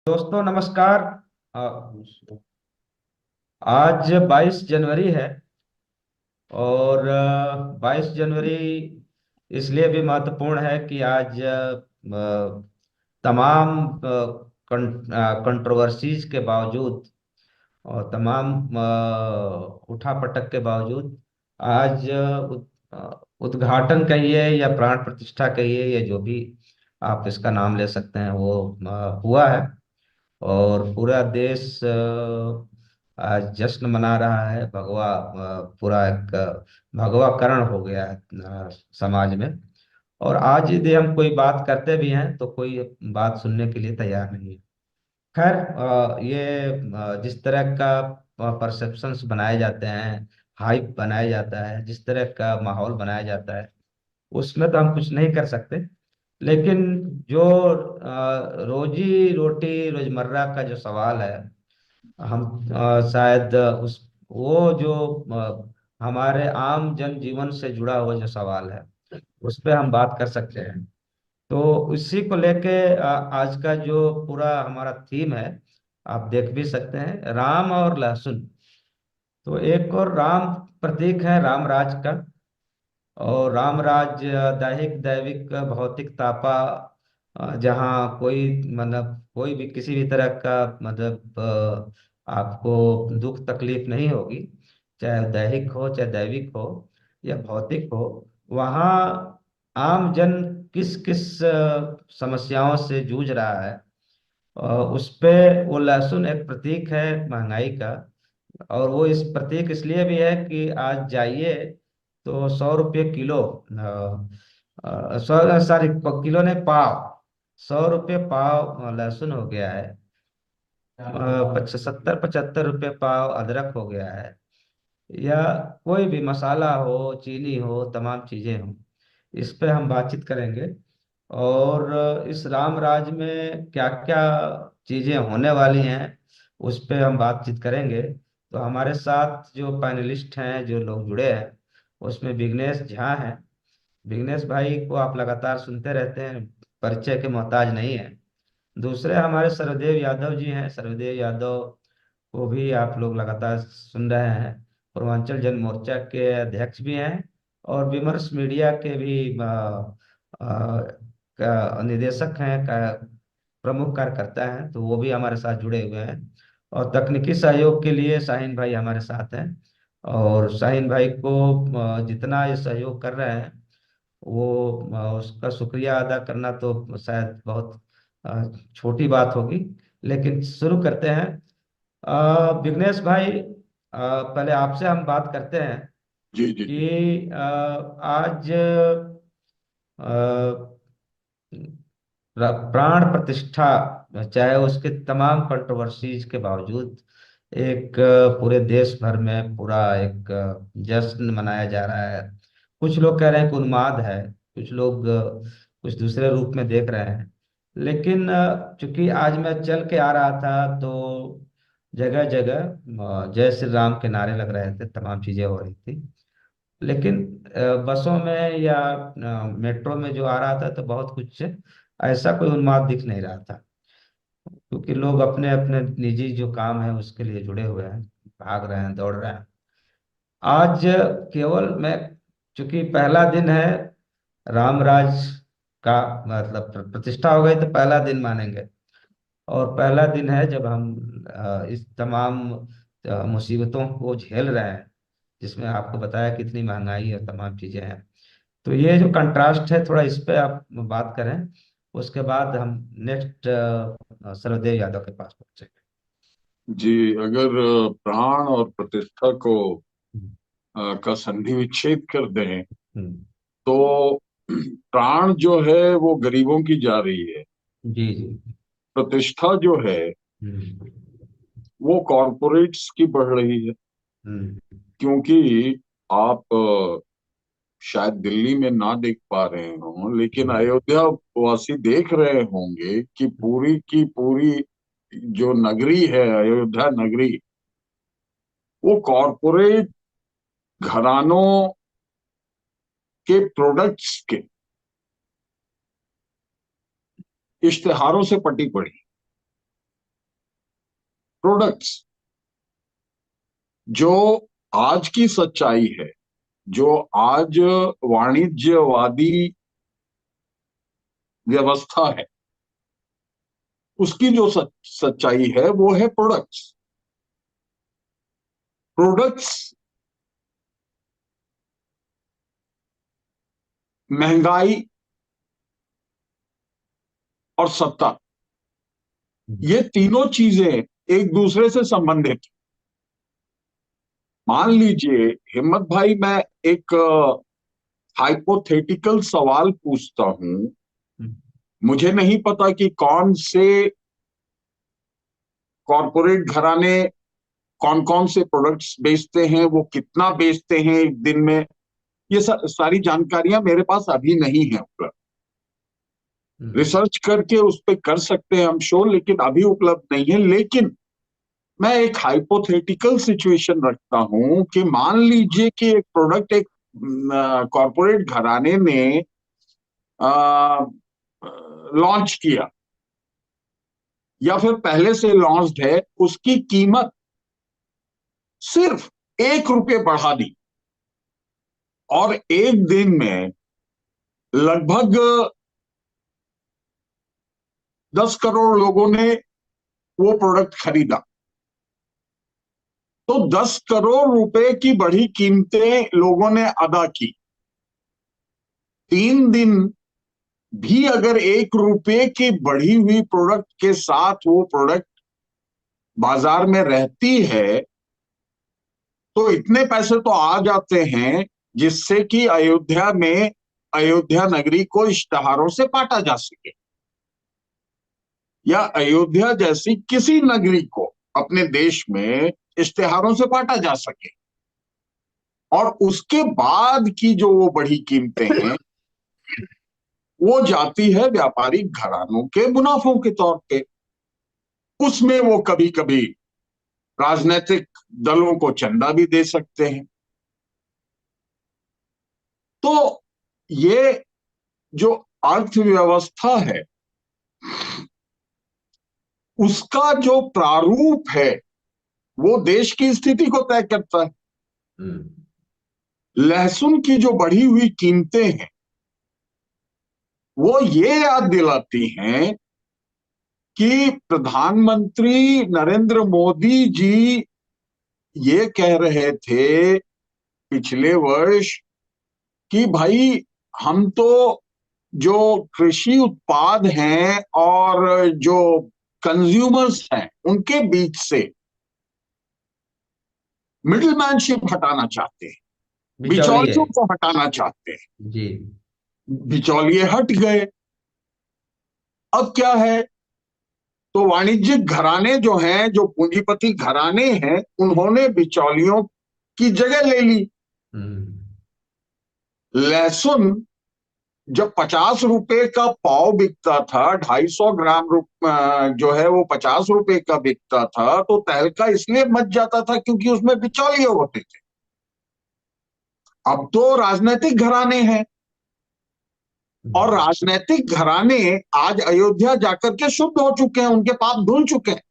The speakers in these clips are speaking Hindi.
दोस्तों नमस्कार। अ, आज 22 जनवरी है। और 22 जनवरी इसलिए भी महत्वपूर्ण है कि आज तमाम कंट्रोवर्सीज के बावजूद और तमाम उठापटक के बावजूद आज उद्घाटन कहिए या प्राण प्रतिष्ठा कहिए या जो भी आप इसका नाम ले सकते हैं वो हुआ है। और पूरा देश आज जश्न मना रहा है। पूरा एक भगवाकरण हो गया है समाज में। और आज यदि हम कोई बात करते भी हैं तो कोई बात सुनने के लिए तैयार नहीं है। खैर, ये जिस तरह का परसेप्शंस बनाए जाते हैं, हाइप बनाया जाता है, जिस तरह का माहौल बनाया जाता है, उसमें तो हम कुछ नहीं कर सकते। लेकिन जो रोजी रोटी रोजमर्रा का जो सवाल है, हम शायद उस वो जो हमारे आम जनजीवन से जुड़ा हुआ जो सवाल है उस पे हम बात कर सकते हैं। तो उसी को लेके आज का जो पूरा हमारा थीम है, आप देख भी सकते हैं, राम और लहसुन। तो एक और राम प्रतीक है राम राज का। और रामराज दैहिक दैविक भौतिक तापा, जहाँ कोई मतलब कोई भी किसी भी तरह का मतलब आपको दुख तकलीफ नहीं होगी। चाहे दैहिक हो चाहे दैविक हो या भौतिक हो, वहाँ आम जन किस किस समस्याओं से जूझ रहा है। उस पे वो लहसुन एक प्रतीक है महंगाई का। और वो इस प्रतीक इसलिए भी है कि आज जाइए तो 100 रुपये किलो, सौ सॉरी किलो ने पाव, 100 रुपये पाव लहसुन हो गया है। 70-75 रुपये पाव अदरक हो गया है। या कोई भी मसाला हो, चीनी हो, तमाम चीजें हो। इस पे हम बातचीत करेंगे। और इस राम राज में क्या क्या चीजें होने वाली हैं उस पे हम बातचीत करेंगे। तो हमारे साथ जो पैनलिस्ट हैं, जो लोग जुड़े हैं, उसमें विघ्नेश झा हैं। विघ्नेश भाई को आप लगातार सुनते रहते हैं, परिचय के मोहताज नहीं है। दूसरे हमारे सर्वदेव यादव जी हैं। सर्वदेव यादव को भी आप लोग लगातार सुन रहे हैं। पूर्वांचल जन मोर्चा के अध्यक्ष भी हैं और विमर्श मीडिया के भी निदेशक हैं, प्रमुख कार्यकर्ता हैं। तो वो भी हमारे साथ जुड़े हुए हैं। और तकनीकी सहयोग के लिए शाहीन भाई हमारे साथ हैं। और शाहीन भाई को जितना ये सहयोग कर रहे हैं, वो उसका शुक्रिया अदा करना तो शायद बहुत छोटी बात होगी। लेकिन शुरू करते हैं। विघ्नेश भाई, पहले आपसे हम बात करते हैं जी जी जी। कि आज प्राण प्रतिष्ठा, चाहे उसके तमाम कंट्रोवर्सीज के बावजूद, एक पूरे देश भर में पूरा एक जश्न मनाया जा रहा है। कुछ लोग कह रहे हैं कि उन्माद है, कुछ लोग कुछ दूसरे रूप में देख रहे हैं। लेकिन चूंकि आज मैं चल के आ रहा था तो जगह जगह जय श्री राम के नारे लग रहे थे, तमाम चीजें हो रही थी। लेकिन बसों में या मेट्रो में जो आ रहा था तो बहुत कुछ ऐसा कोई उन्माद दिख नहीं रहा था, क्योंकि लोग अपने अपने निजी जो काम है उसके लिए जुड़े हुए हैं, भाग रहे हैं, दौड़ रहे हैं। आज केवल मैं, चूंकि पहला दिन है रामराज का, मतलब प्रतिष्ठा हो गई तो पहला दिन मानेंगे। और पहला दिन है जब हम इस तमाम मुसीबतों को झेल रहे हैं, जिसमें आपको बताया कितनी महंगाई और तमाम चीजें हैं। तो ये जो कंट्रास्ट है, थोड़ा इस पे आप बात करें। उसके बाद हम नेक्स्ट सर्वदेव यादव के पास पहुंचेंगे। जी, अगर प्राण और प्रतिष्ठा को हम्म। का संधि विच्छेद कर दें हम्म। तो प्राण जो है वो गरीबों की जा रही है। जी जी। प्रतिष्ठा जो है हम्म। वो कॉरपोरेट्स की बढ़ रही है। हम्म। क्योंकि आप शायद दिल्ली में ना देख पा रहे हो, लेकिन हम्म। अयोध्या वासी देख रहे होंगे कि पूरी की पूरी जो नगरी है, अयोध्या नगरी, वो कॉरपोरेट घरानों के प्रोडक्ट्स के इश्तेहारों से पटी पड़ी। प्रोडक्ट्स। जो आज की सच्चाई है, जो आज वाणिज्यवादी व्यवस्था है, उसकी जो सच्चाई है वो है प्रोडक्ट्स। प्रोडक्ट्स, महंगाई और सत्ता, ये तीनों चीजें एक दूसरे से संबंधित। मान लीजिए हिम्मत भाई, मैं एक हाइपोथेटिकल सवाल पूछता हूं। मुझे नहीं पता कि कौन से कॉरपोरेट घराने कौन कौन से प्रोडक्ट्स बेचते हैं, वो कितना बेचते हैं एक दिन में, ये सारी जानकारियां मेरे पास अभी नहीं है उपलब्ध। रिसर्च करके उस पर कर सकते हैं हम शो, लेकिन अभी उपलब्ध नहीं है। लेकिन मैं एक हाइपोथेटिकल सिचुएशन रखता हूं कि मान लीजिए कि एक प्रोडक्ट एक कॉरपोरेट घराने ने लॉन्च किया, या फिर पहले से लॉन्च्ड है, उसकी कीमत सिर्फ 1 रुपये बढ़ा दी, और एक दिन में लगभग 10 करोड़ लोगों ने वो प्रोडक्ट खरीदा। तो 10 करोड़ रुपए की बढ़ी कीमतें लोगों ने अदा की। 3 दिन भी अगर 1 रुपये की बढ़ी हुई प्रोडक्ट के साथ वो प्रोडक्ट बाजार में रहती है, तो इतने पैसे तो आ जाते हैं जिससे कि अयोध्या नगरी को इश्तेहारों से पाटा जा सके, या अयोध्या जैसी किसी नगरी को अपने देश में इश्तेहारों से पाटा जा सके। और उसके बाद की जो वो बढ़ी कीमतें हैं, वो जाती है व्यापारिक घरानों के मुनाफों के तौर पे। उसमें वो कभी कभी राजनीतिक दलों को चंदा भी दे सकते हैं। तो ये जो अर्थव्यवस्था है, उसका जो प्रारूप है, वो देश की स्थिति को तय करता है। लहसुन की जो बढ़ी हुई कीमतें हैं, वो ये याद दिलाती हैं कि प्रधानमंत्री नरेंद्र मोदी जी ये कह रहे थे पिछले वर्ष कि भाई, हम तो जो कृषि उत्पाद हैं और जो कंज्यूमर्स हैं, उनके बीच से मिडिलमैनशिप हटाना चाहते हैं, बिचौलिए। बिचौलियों को हटाना चाहते हैं। जी। बिचौलिए हट गए। अब क्या है, तो वाणिज्यिक घराने जो हैं, जो पूंजीपति घराने हैं, उन्होंने बिचौलियों की जगह ले ली। लहसुन जब 50 रुपए का पाव बिकता था, 250 ग्राम जो है वो 50 रुपए का बिकता था, तो तहलका इसलिए मच जाता था क्योंकि उसमें बिचौलिए होते थे। अब तो राजनीतिक घराने हैं, और राजनीतिक घराने आज अयोध्या जाकर के शुद्ध हो चुके हैं, उनके पाप धुल चुके हैं।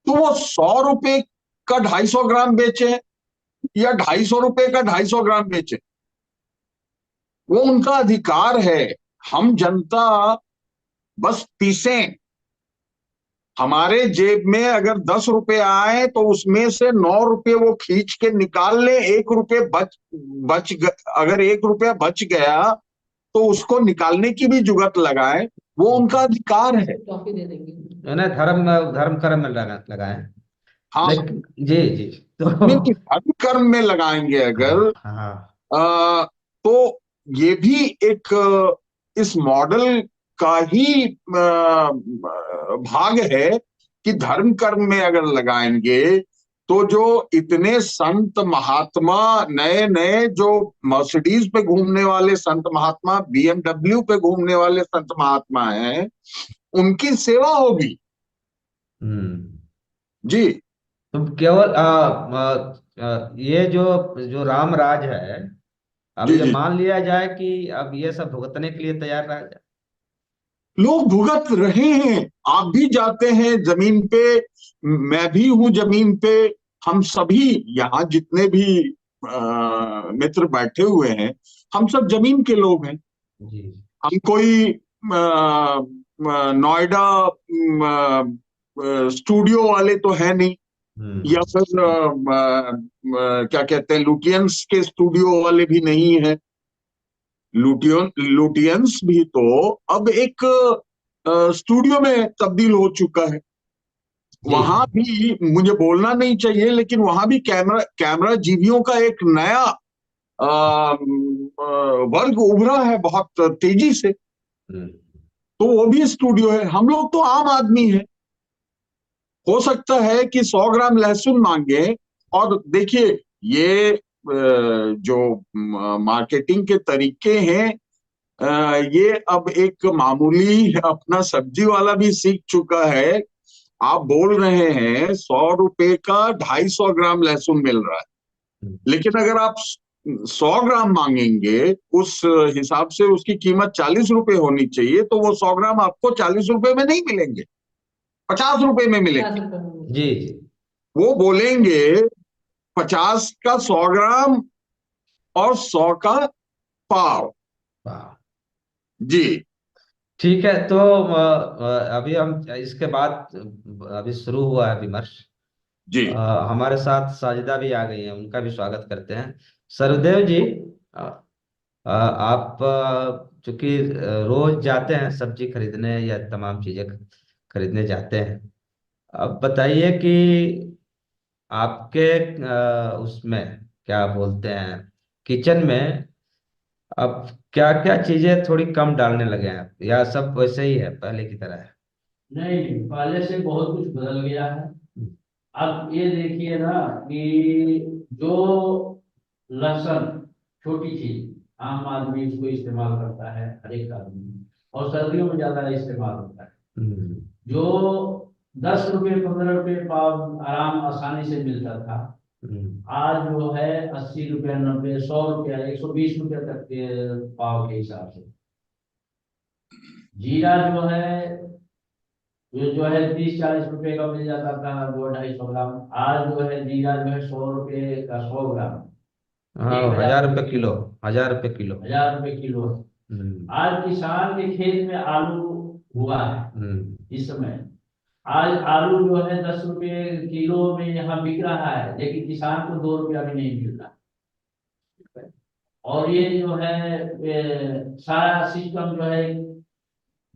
तो वो 100 रुपए का 250 ग्राम बेचे, या 250 रुपए का 250 ग्राम बेचे, वो उनका अधिकार है। हम जनता बस पीसें। हमारे जेब में अगर 10 रुपए आए तो उसमें से 9 रुपए वो खींच के निकाल ले। 1 रुपये अगर 1 रुपया बच गया तो उसको निकालने की भी जुगत लगाए, वो उनका अधिकार है। टॉफी दे देंगे, है ना। धर्म धर्म कर्म में लगाए। हाँ, लेकिन जी जी। तो नहीं, धर्म कर्म में लगाएंगे अगर, हाँ हाँ। तो ये भी एक इस मॉडल का ही भाग है कि धर्म कर्म में अगर लगाएंगे तो जो इतने संत महात्मा, नए नए जो मर्सिडीज पे घूमने वाले संत महात्मा, BMW पे घूमने वाले संत महात्मा हैं, उनकी सेवा होगी। जी तो केवल ये जो जो राम राज है, अब जी ये जी। मान लिया जाए कि अब ये सब भुगतने के लिए तैयार रह जाए। लोग भुगत रहे हैं। आप भी जाते हैं जमीन पे, मैं भी हूं जमीन पे, हम सभी यहाँ जितने भी मित्र बैठे हुए हैं, हम सब जमीन के लोग हैं। जी। हम कोई नोएडा स्टूडियो वाले तो है नहीं, या हम्म। फिर क्या कहते हैं, लुटियंस के स्टूडियो वाले भी नहीं है। लुटियंस भी तो अब एक स्टूडियो में तब्दील हो चुका है। जी। वहां भी मुझे बोलना नहीं चाहिए, लेकिन वहां भी कैमरा कैमरा जीवियों का एक नया वर्ग उभरा है बहुत तेजी से। हम्म। तो वो भी स्टूडियो है। हम लोग तो आम आदमी हैं। हो सकता है कि 100 ग्राम लहसुन मांगे। और देखिए, ये जो मार्केटिंग के तरीके हैं, ये अब एक मामूली अपना सब्जी वाला भी सीख चुका है। आप बोल रहे हैं 100 रुपए का 250 ग्राम लहसुन मिल रहा है, हम्म। लेकिन अगर आप 100 ग्राम मांगेंगे, उस हिसाब से उसकी कीमत 40 रुपए होनी चाहिए, तो वो 100 ग्राम आपको 40 रुपए में नहीं मिलेंगे, 50 रुपए में मिलेंगे। जी। जी। वो बोलेंगे 50 का 100 ग्राम और 100 का पाव। वाह। जी। ठीक है, तो अभी हम इसके बाद अभी शुरू हुआ है विमर्श। जी। हमारे साथ साजिदा भी आ गई हैं, उनका भी स्वागत करते हैं। सरदेव जी, आप चूंकि रोज जाते हैं सब्जी खरीदने या तमाम चीजें खरीदने जाते हैं, अब बताइए कि आपके उसमें क्या बोलते हैं, किचन में अब क्या क्या चीजें थोड़ी कम डालने लगे हैं, या सब वैसे ही है पहले की तरह है? नहीं, पहले से बहुत कुछ बदल गया है। हम्म। अब ये देखिए ना कि जो लहसुन, छोटी चीज, आम आदमी इसको इस्तेमाल करता है, हर एक आदमी, और सर्दियों में ज्यादा इस्तेमाल होता है। हम्म। जो 10 रुपये 15 रुपये पाव आराम आसानी से मिलता था, हम्म। आज जो है 80 रुपया, 90, 100 रुपया, 120 रुपया तक के पाव के हिसाब से। जीरा जो है, ये जो है 30 40 रुपए का मिल जाता था, 200 250 ग्राम। आज जो है जीरा जो है 100 रुपये का 100 ग्राम, एक हाँ, हजार हजार रुपये रुपये किलो। किलो 1000 रुपये किलो। 1000 रुपये किलो है। हम्म। आज किसान के खेत में आलू हुआ है हम्म। इस समय। आज आलू जो है 10 रुपये किलो में यहाँ बिक रहा है, लेकिन किसान को 2 रुपया भी नहीं मिल रहा। और ये जो है, सारा सिस्टम जो है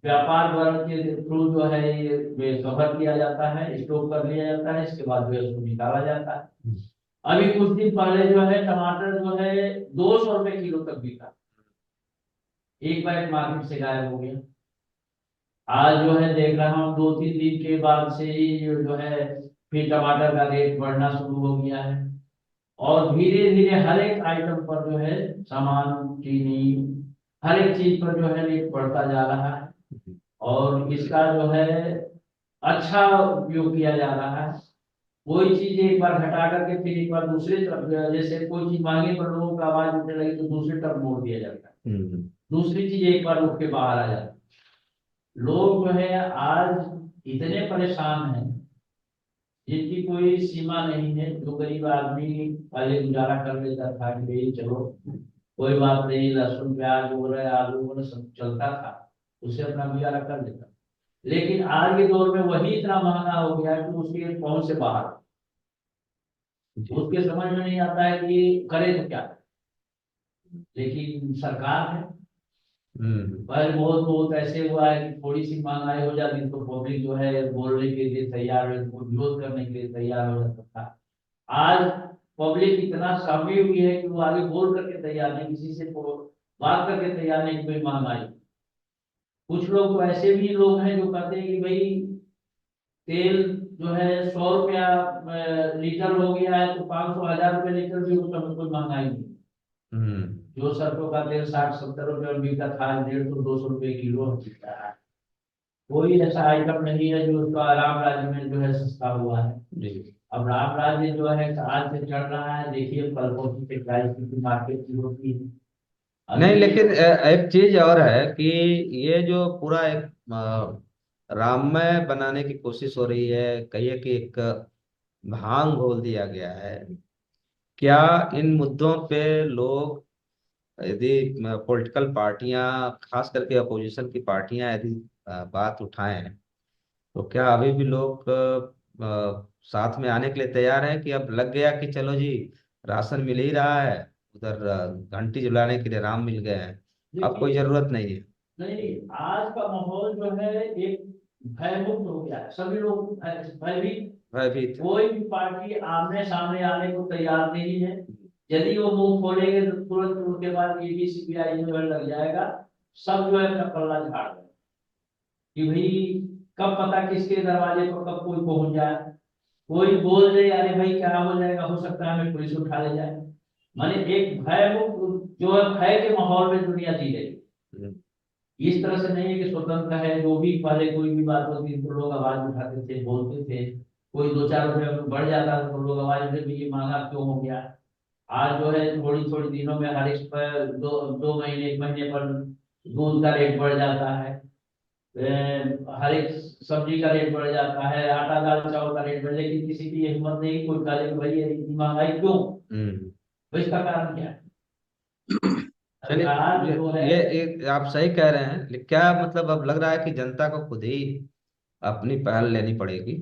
व्यापार वर्ग के थ्रू जो है ये कवर किया जाता है, स्टॉक कर लिया जाता है, इसके बाद जो है उसको निकाला जाता है। अभी कुछ दिन पहले जो है टमाटर जो है 200 रुपये किलो तक बिका, एक बार मार्केट से गायब हो गया। आज जो है देख रहा हूँ 2 3 दिन के बाद से ही जो है फिर टमाटर का रेट बढ़ना शुरू हो गया है। और धीरे धीरे हर एक आइटम पर जो है, सामान, चीनी, हर एक चीज पर जो है रेट बढ़ता जा रहा है। और इसका जो है अच्छा उपयोग किया जा रहा है। कोई चीज एक बार घटा करके फिर एक बार दूसरी तरफ जैसे कोई चीज मांगे पर लोगों का आवाज उठने लगी तो दूसरी तरफ मोड़ दिया जाता है, हम्म। दूसरी चीज एक बार उठ के बाहर आ जाती है। लोग जो है आज इतने परेशान हैं जिनकी कोई सीमा नहीं है। जो गरीब आदमी पहले गुजारा कर लेता था कि भाई चलो कोई बात नहीं, लहसुन प्याज वगैरह आलू वगैरह सब चलता था, उससे अपना गुजारा कर लेता। लेकिन आज के दौर में वही इतना महंगा हो गया कि उसके पहुंच से बाहर, जी। उसके समझ में नहीं आता है कि करे तो क्या। लेकिन सरकार है, हम्म। पहले बहुत बहुत ऐसे हुआ है कि थोड़ी सी महंगाई हो जाती तो पब्लिक जो है बोलने के लिए तैयार है, उसको विरोध करने के लिए तैयार हो जाता था। आज पब्लिक इतना सहमी हुई है कि वो आगे बोल करके तैयार नहीं, किसी से बात करके तैयार नहीं कि भाई महंगाई। कुछ लोग तो ऐसे भी लोग हैं जो कहते हैं कि भाई तेल जो है 100 रुपया लीटर हो गया है, तो 500 1000 रुपये लीटर भी उस समय कोई महंगाई नहीं। हम्म। जो सरसों का तेल 60 70 रुपये में बिकता था, 150 200 रुपये किलो बिकता है। कोई ऐसा आइटम नहीं है जो उसका राम राज्य में जो है सस्ता हुआ है। जी। अब राम राज्य जो है आज से चल रहा है, देखिए कल परसों से प्राइस की मार्केट की होती है। नहीं, अभी लेकिन एक चीज और है कि ये जो पूरा एक राममय बनाने की कोशिश हो रही है, कहिए कि एक भांग घोल दिया गया है। क्या इन मुद्दों पे लोग, यदि पॉलिटिकल पार्टियां, खास करके अपोजिशन की पार्टियां यदि बात उठाएं, तो क्या अभी भी लोग साथ में आने के लिए तैयार हैं कि अब लग गया कि चलो जी, राशन मिल ही रहा है, उधर घंटी जलाने के लिए राम मिल गए हैं, अब कोई देखिए, जरूरत नहीं है। नहीं, आज का माहौल जो है एक भयमुक्त हो गया है, सभी लोग भयभीत। भयभीत है। कोई भी पार्टी आमने सामने आने को तैयार नहीं है। यदि वो मुंह खोलेंगे तो तुरंत उनके बाद ईडी सीबीआई जो है लग जाएगा। सब जो है अपना पल्ला झाड़ दें कि भाई कब पता किसके दरवाजे पर कब कोई पहुंच जाए। कोई बोल दे अरे भाई क्या हो जाएगा, हो सकता है हमें पुलिस उठा ले जाए। माने एक भय मुक्त जो है, भय के माहौल में दुनिया जी रही है। हम्म। इस तरह से नहीं है कि स्वतंत्र है, जो भी पहले कोई भी बात होती थी तो लोग आवाज उठाते थे, बोलते थे। कोई 2-4 रुपये बढ़ जाता था तो लोग आवाज उठे भी ये महंगा क्यों हो गया। आज जो है थोड़ी थोड़ी दिनों में हर एक पर 2 महीने 1 महीने पर दूध का रेट बढ़ जाता है। हर एक सब्जी का रेट बढ़ जाता है, आटा दाल चावल का रेट बढ़, लेकिन किसी की ये हिम्मत नहीं कि कोई कहे कि भाई ये इतनी महंगाई क्यों। हम्म। तो इसका कारण क्या है? चलिए, सरकार जो है, ये आप सही कह रहे हैं, लेकिन क्या मतलब अब लग रहा है कि जनता को खुद ही अपनी पहल लेनी पड़ेगी।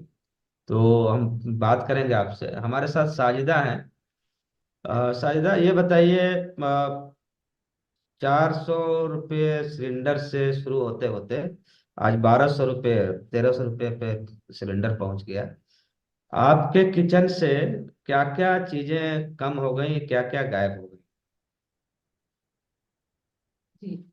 तो हम बात करेंगे आपसे, हमारे साथ साजिदा हैं। साजिदा, ये बताइए, 400 रुपये सिलेंडर से शुरू होते होते आज 1200 रुपये, 1300 रुपये पे सिलेंडर पहुंच गया। आपके किचन से क्या क्या चीजें कम हो गई, क्या क्या गायब हो गई? जी।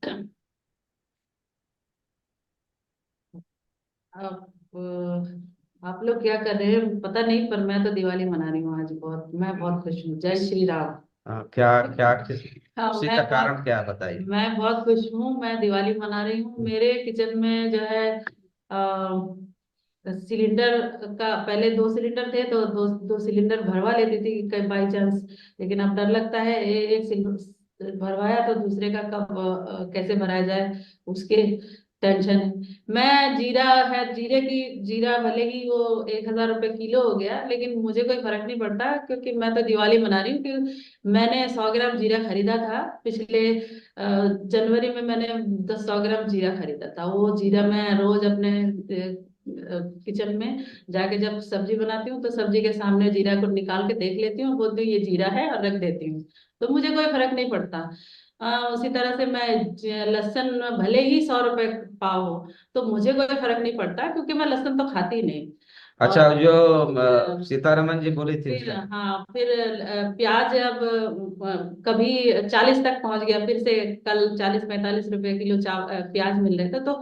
आप लोग क्या कर रहे हैं पता नहीं, पर मैं तो दिवाली मना रही हूँ आज। मैं बहुत खुश हूँ। जय श्री राम। क्या क्या किस हाँ, खुशी का कारण क्या है, बताइए। मैं बहुत खुश हूँ। मैं दिवाली मना रही हूँ। मेरे किचन में जो है सिलेंडर का, पहले 2 सिलेंडर थे तो दो दो सिलेंडर भरवा लेती थी कहीं बाई चांस। लेकिन अब डर लगता है, एक सिलेंडर भरवाया तो दूसरे का कब कैसे भराया जाए, उसके टेंशन है। मैं जीरा है, जीरा भले ही वो 1,000 रुपए किलो हो गया, लेकिन मुझे कोई फर्क नहीं पड़ता, क्योंकि मैं तो दिवाली मना रही हूँ। कि मैंने 100 ग्राम जीरा खरीदा था पिछले जनवरी में। मैंने 100 ग्राम जीरा खरीदा था। वो जीरा मैं रोज अपने किचन में जाके जब सब्जी बनाती हूँ तो सब्जी के सामने जीरा को निकाल के देख लेती हूँ, बोलती हूँ ये जीरा है और रख देती हूँ। तो मुझे कोई फर्क नहीं पड़ता। उसी तरह से मैं लहसुन भले ही 100 रुपए पाव हो तो मुझे कोई फर्क नहीं पड़ता, क्योंकि मैं लहसुन तो खाती ही नहीं। अच्छा, और जो फिर सीतारमन जी बोली थी फिर उसका। हाँ, फिर प्याज अब कभी 40 तक पहुंच गया, फिर से कल 40-45 रुपए किलो प्याज मिल रहे थे। तो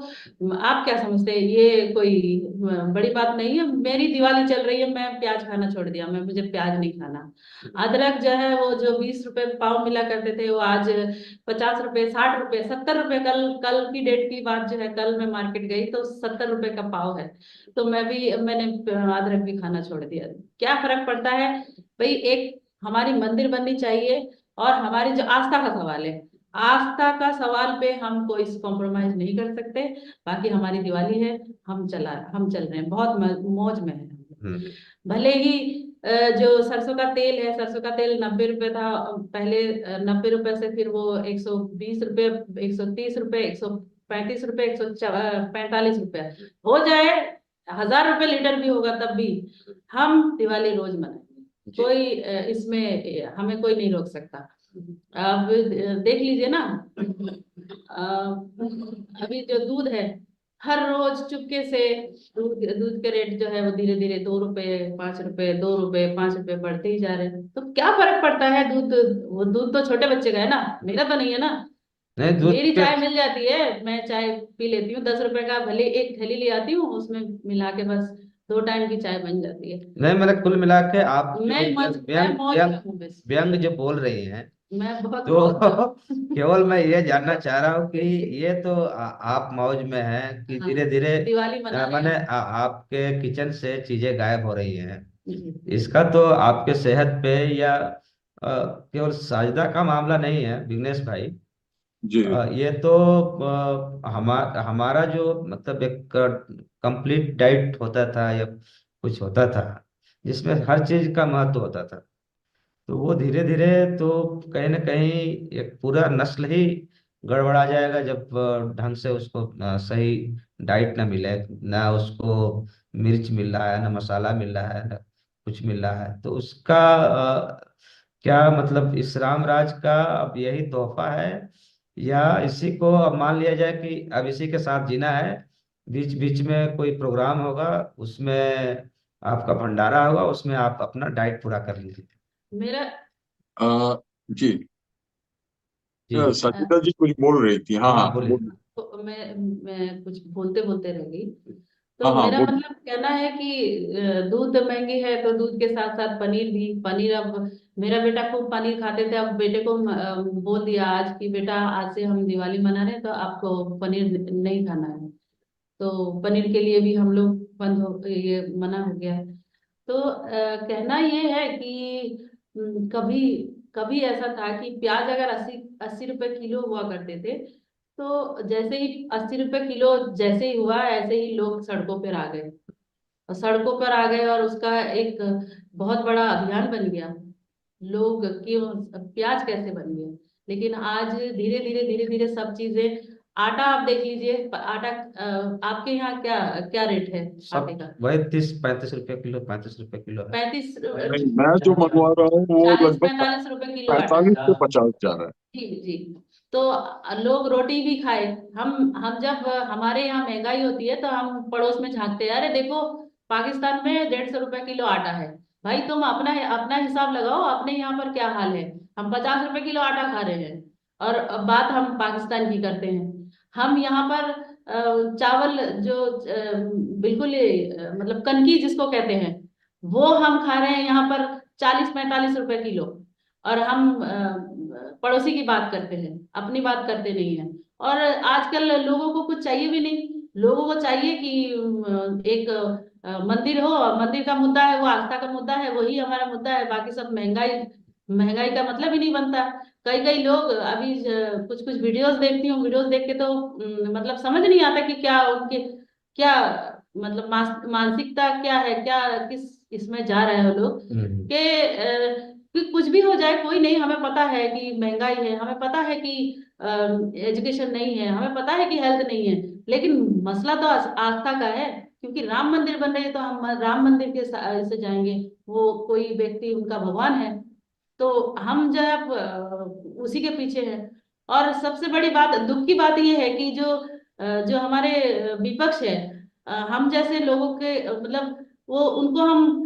आप क्या समझते हैं, ये कोई बड़ी बात नहीं है। मेरी दिवाली चल रही है, मैं प्याज खाना छोड़ दिया। मुझे प्याज नहीं खाना। अदरक जो है वो जो 20 रुपए पाव मिला करते थे, वो आज 50 रुपए, 60 रुपए, 70 रुपए। कल कल की डेट की बात जो है, कल मैं मार्केट गई तो 70 रुपए का पाव है। तो मैंने अदरक भी खाना छोड़ दिया। क्या फर्क पड़ता है भाई। एक हमारी मंदिर बननी चाहिए, और हमारी जो आस्था का सवाल है, आस्था का सवाल पे हम कोई कॉम्प्रोमाइज नहीं कर सकते। बाकी हमारी दिवाली है, हम चल रहे हैं, बहुत मौज में है। हम्म। भले ही जो सरसों का तेल है, सरसों का तेल 90 रुपए था पहले। 90 रुपए से फिर वो 120 रुपए, 130 रुपए, 135 रुपए, 145 रुपए हो जाए। 1,000 रुपए लीटर भी होगा तब भी हम दिवाली रोज मनाएंगे। जी। कोई इसमें हमें कोई नहीं रोक सकता। अब देख लीजिए ना, अभी जो दूध है, हर रोज चुपके से दूध दूध के रेट जो है वो धीरे धीरे 2 रुपए, 5 रुपए, 2 रुपए, 5 रुपए बढ़ते ही जा रहे हैं। तो क्या फर्क पड़ता है दूध। वो दूध तो छोटे बच्चे का है ना, मेरा तो नहीं है ना। नहीं, दूध मेरी पे। चाय मिल जाती है, मैं चाय पी लेती हूँ। 10 रुपए का भले एक थैली ले आती हूँ, उसमें मिला के बस 2 टाइम की चाय बन जाती है। नहीं, मतलब कुल मिला के आप जो मैं व्यंग मौज व्यंग में हूँ बस। व्यंग जो बोल रही हैं, मैं बहुत मौज में तो हूँ। केवल मैं ये जानना चाह रहा हूँ कि ये तो आप मौज में हैं कि हाँ, धीरे धीरे दिवाली मना रहे माने हैं। आपके किचन से चीजें गायब हो रही हैं। जी। इसका तो आपके सेहत पे या केवल साजदा का मामला नहीं है, विघ्नेश भाई। जी। ये तो हमारा जो मतलब एक कंप्लीट डाइट होता था या कुछ होता था जिसमें हर चीज का महत्व होता था, तो वो धीरे धीरे तो कहीं ना कहीं एक पूरा नस्ल ही गड़बड़ा जाएगा जब ढंग से उसको सही डाइट ना मिले, ना उसको मिर्च मिल रहा है, ना मसाला मिल रहा है, ना कुछ मिल रहा है, तो उसका क्या मतलब इस राम राज का अब यही तोहफा है, या इसी को अब मान लिया जाए कि अब इसी के साथ जीना है। बीच बीच में कोई प्रोग्राम होगा, उसमें आपका भंडारा होगा, उसमें आप अपना डाइट पूरा कर लीजिए। मेरा जी। जी। संगीता जी कुछ बोल रही थी, हाँ हाँ हाँ बोलिए। बोल। तो मैं कुछ बोलते बोलते रह गई। तो हाँ हाँ मेरा बोल। मतलब कहना है कि दूध महंगी है तो दूध के साथ साथ पनीर भी। पनीर अब मेरा बेटा खूब पनीर खाते थे, अब बेटे को बोल दिया आज कि बेटा आज से हम दिवाली मना रहे हैं तो आपको पनीर नहीं खाना है। तो पनीर के लिए भी हम लोग बंद हो, ये मना हो गया है। तो कहना ये है कि कभी कभी ऐसा था कि प्याज अगर 80 80 रुपए किलो हुआ करते थे, तो जैसे ही 80 रुपए किलो जैसे ही हुआ ऐसे ही लोग सड़कों पर आ गए। और सड़कों पर आ गए और उसका एक बहुत बड़ा अभियान बन गया, लोग क्यों प्याज कैसे बन गया। लेकिन आज धीरे धीरे सब चीजें, आटा आप देख लीजिए, आटा आपके यहाँ क्या क्या रेट है आटे सब का? वही 30 35 रुपए किलो, 35 रुपए किलो है। 35, नहीं, मैं जो मंगवा रहा हूँ वो 40 लगभग 45 रुपए किलो आटा। 45 से 50 जा रहा है। जी जी। तो लोग रोटी भी खाए। हम जब हमारे यहाँ महंगाई होती है तो हम पड़ोस में झांकते हैं, अरे देखो पाकिस्तान में 150 रुपए किलो आटा है। भाई तुम अपना अपना हिसाब लगाओ, अपने यहाँ पर क्या हाल है। हम 50 रुपए किलो आटा खा रहे हैं और अब बात हम पाकिस्तान की करते हैं। हम यहाँ पर चावल जो बिल्कुल मतलब कनकी जिसको कहते हैं, वो हम खा रहे हैं यहाँ पर 40 45 रुपए किलो। और हम पड़ोसी की बात करते हैं, अपनी बात करते नहीं है। और आजकल लोगों को कुछ चाहिए भी नहीं। लोगों को चाहिए कि एक मंदिर हो, और मंदिर का मुद्दा है वो आस्था का मुद्दा है, वही हमारा मुद्दा है। बाकी सब महंगाई, महंगाई का मतलब ही नहीं बनता। कई कई लोग अभी कुछ कुछ वीडियोस देखती हूँ, वीडियोस देख के तो मतलब समझ नहीं आता कि क्या उनके क्या मतलब मानसिकता क्या है, क्या किस इसमें जा रहे हैं लोग हम्म। कि कुछ भी हो जाए कोई नहीं। हमें पता है कि महंगाई है, हमें पता है कि एजुकेशन नहीं है, हमें पता है कि हेल्थ नहीं है, लेकिन मसला तो आस्था का है। क्योंकि राम मंदिर बन रही है तो हम राम मंदिर के से जाएंगे। वो कोई व्यक्ति उनका भगवान है, तो हम जब उसी के पीछे हैं। और सबसे बड़ी बात, दुख की बात यह है कि जो हमारे विपक्ष है, हम जैसे लोगों के मतलब वो उनको हम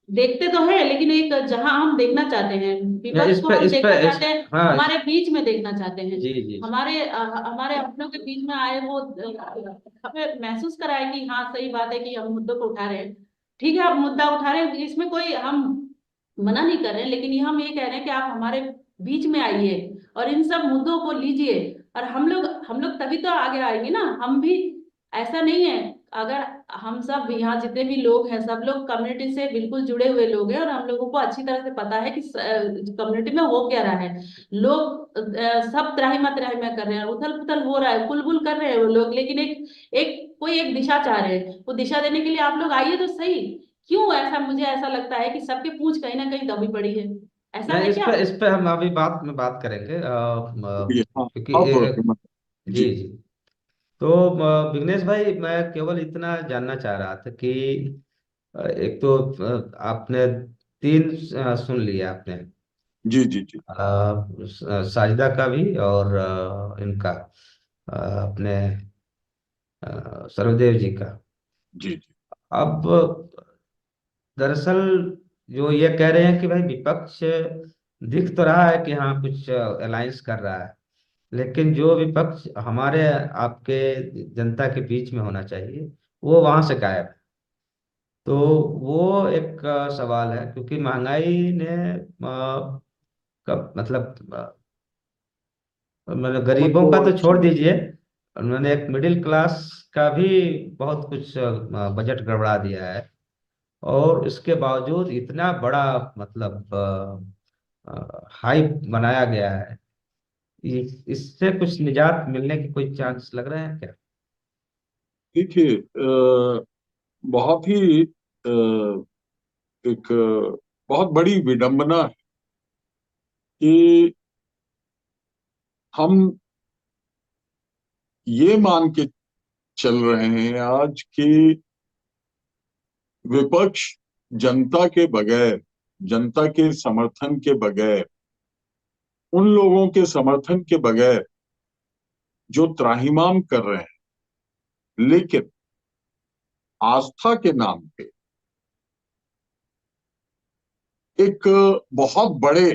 देखते तो है, लेकिन एक जहां हम देखना चाहते हैं, या विपक्ष को हम इस पे देखना इस चाहते हैं, हाँ हमारे बीच में देखना चाहते हैं। जी जी। हमारे अपनों के बीच में आए वो हमें महसूस कराए कि हाँ सही बात है कि हम मुद्दों को उठा रहे हैं। ठीक है आप मुद्दा उठा रहे हैं, इसमें कोई हम मना नहीं कर रहे हैं, लेकिन ये हम ये कह रहे हैं कि आप हमारे बीच में आइए और इन सब मुद्दों को लीजिए। और हम लोग तभी तो आगे आएंगे ना। हम भी ऐसा नहीं है, अगर हम सब यहाँ जितने भी लोग हैं सब लोग कम्युनिटी से बिल्कुल जुड़े हुए लोग हैं और हम लोगों को अच्छी तरह से पता है कि कम्युनिटी में हो क्या रहा है। लोग सब त्राहिमा त्राहिमा कर रहे हैं, उथल पुथल हो रहा है, कुलबुल कर रहे हैं वो लोग, लेकिन एक एक कोई एक दिशा चाह रहे हैं। वो दिशा देने के लिए आप लोग आइए तो सही। क्यों ऐसा, मुझे ऐसा लगता है कि सबके पूंछ कहीं ना कहीं दबी पड़ी है। ऐसा नहीं, है क्या? इस पे हम अभी बात में बात करेंगे ये हाँ। क्योंकि अब जी जी। जी। तो विघ्नेश भाई, मैं केवल इतना जानना चाह रहा था कि एक तो आपने तीन सुन लिया आपने, जी जी जी साजिदा का भी और इनका अपने सर्वदेव जी का। जी जी। अब दरअसल जो ये कह रहे हैं कि भाई विपक्ष दिख तो रहा है कि हाँ कुछ अलायंस कर रहा है, लेकिन जो विपक्ष हमारे आपके जनता के बीच में होना चाहिए वो वहां से गायब है। तो वो एक सवाल है, क्योंकि महंगाई ने मतलब मतलब गरीबों सबको का तो छोड़ दीजिए, उन्होंने एक मिडिल क्लास का भी बहुत कुछ बजट गड़बड़ा दिया है। और इसके बावजूद इतना बड़ा मतलब हाइप बनाया गया है, इससे कुछ निजात मिलने की कोई चांस लग रहे हैं क्या? देखिए, बहुत ही एक बहुत बड़ी विडंबना है कि हम ये मान के चल रहे हैं आज कि विपक्ष जनता के बगैर, जनता के समर्थन के बगैर, उन लोगों के समर्थन के बगैर जो त्राहिमाम कर रहे हैं, लेकिन आस्था के नाम पे एक बहुत बड़े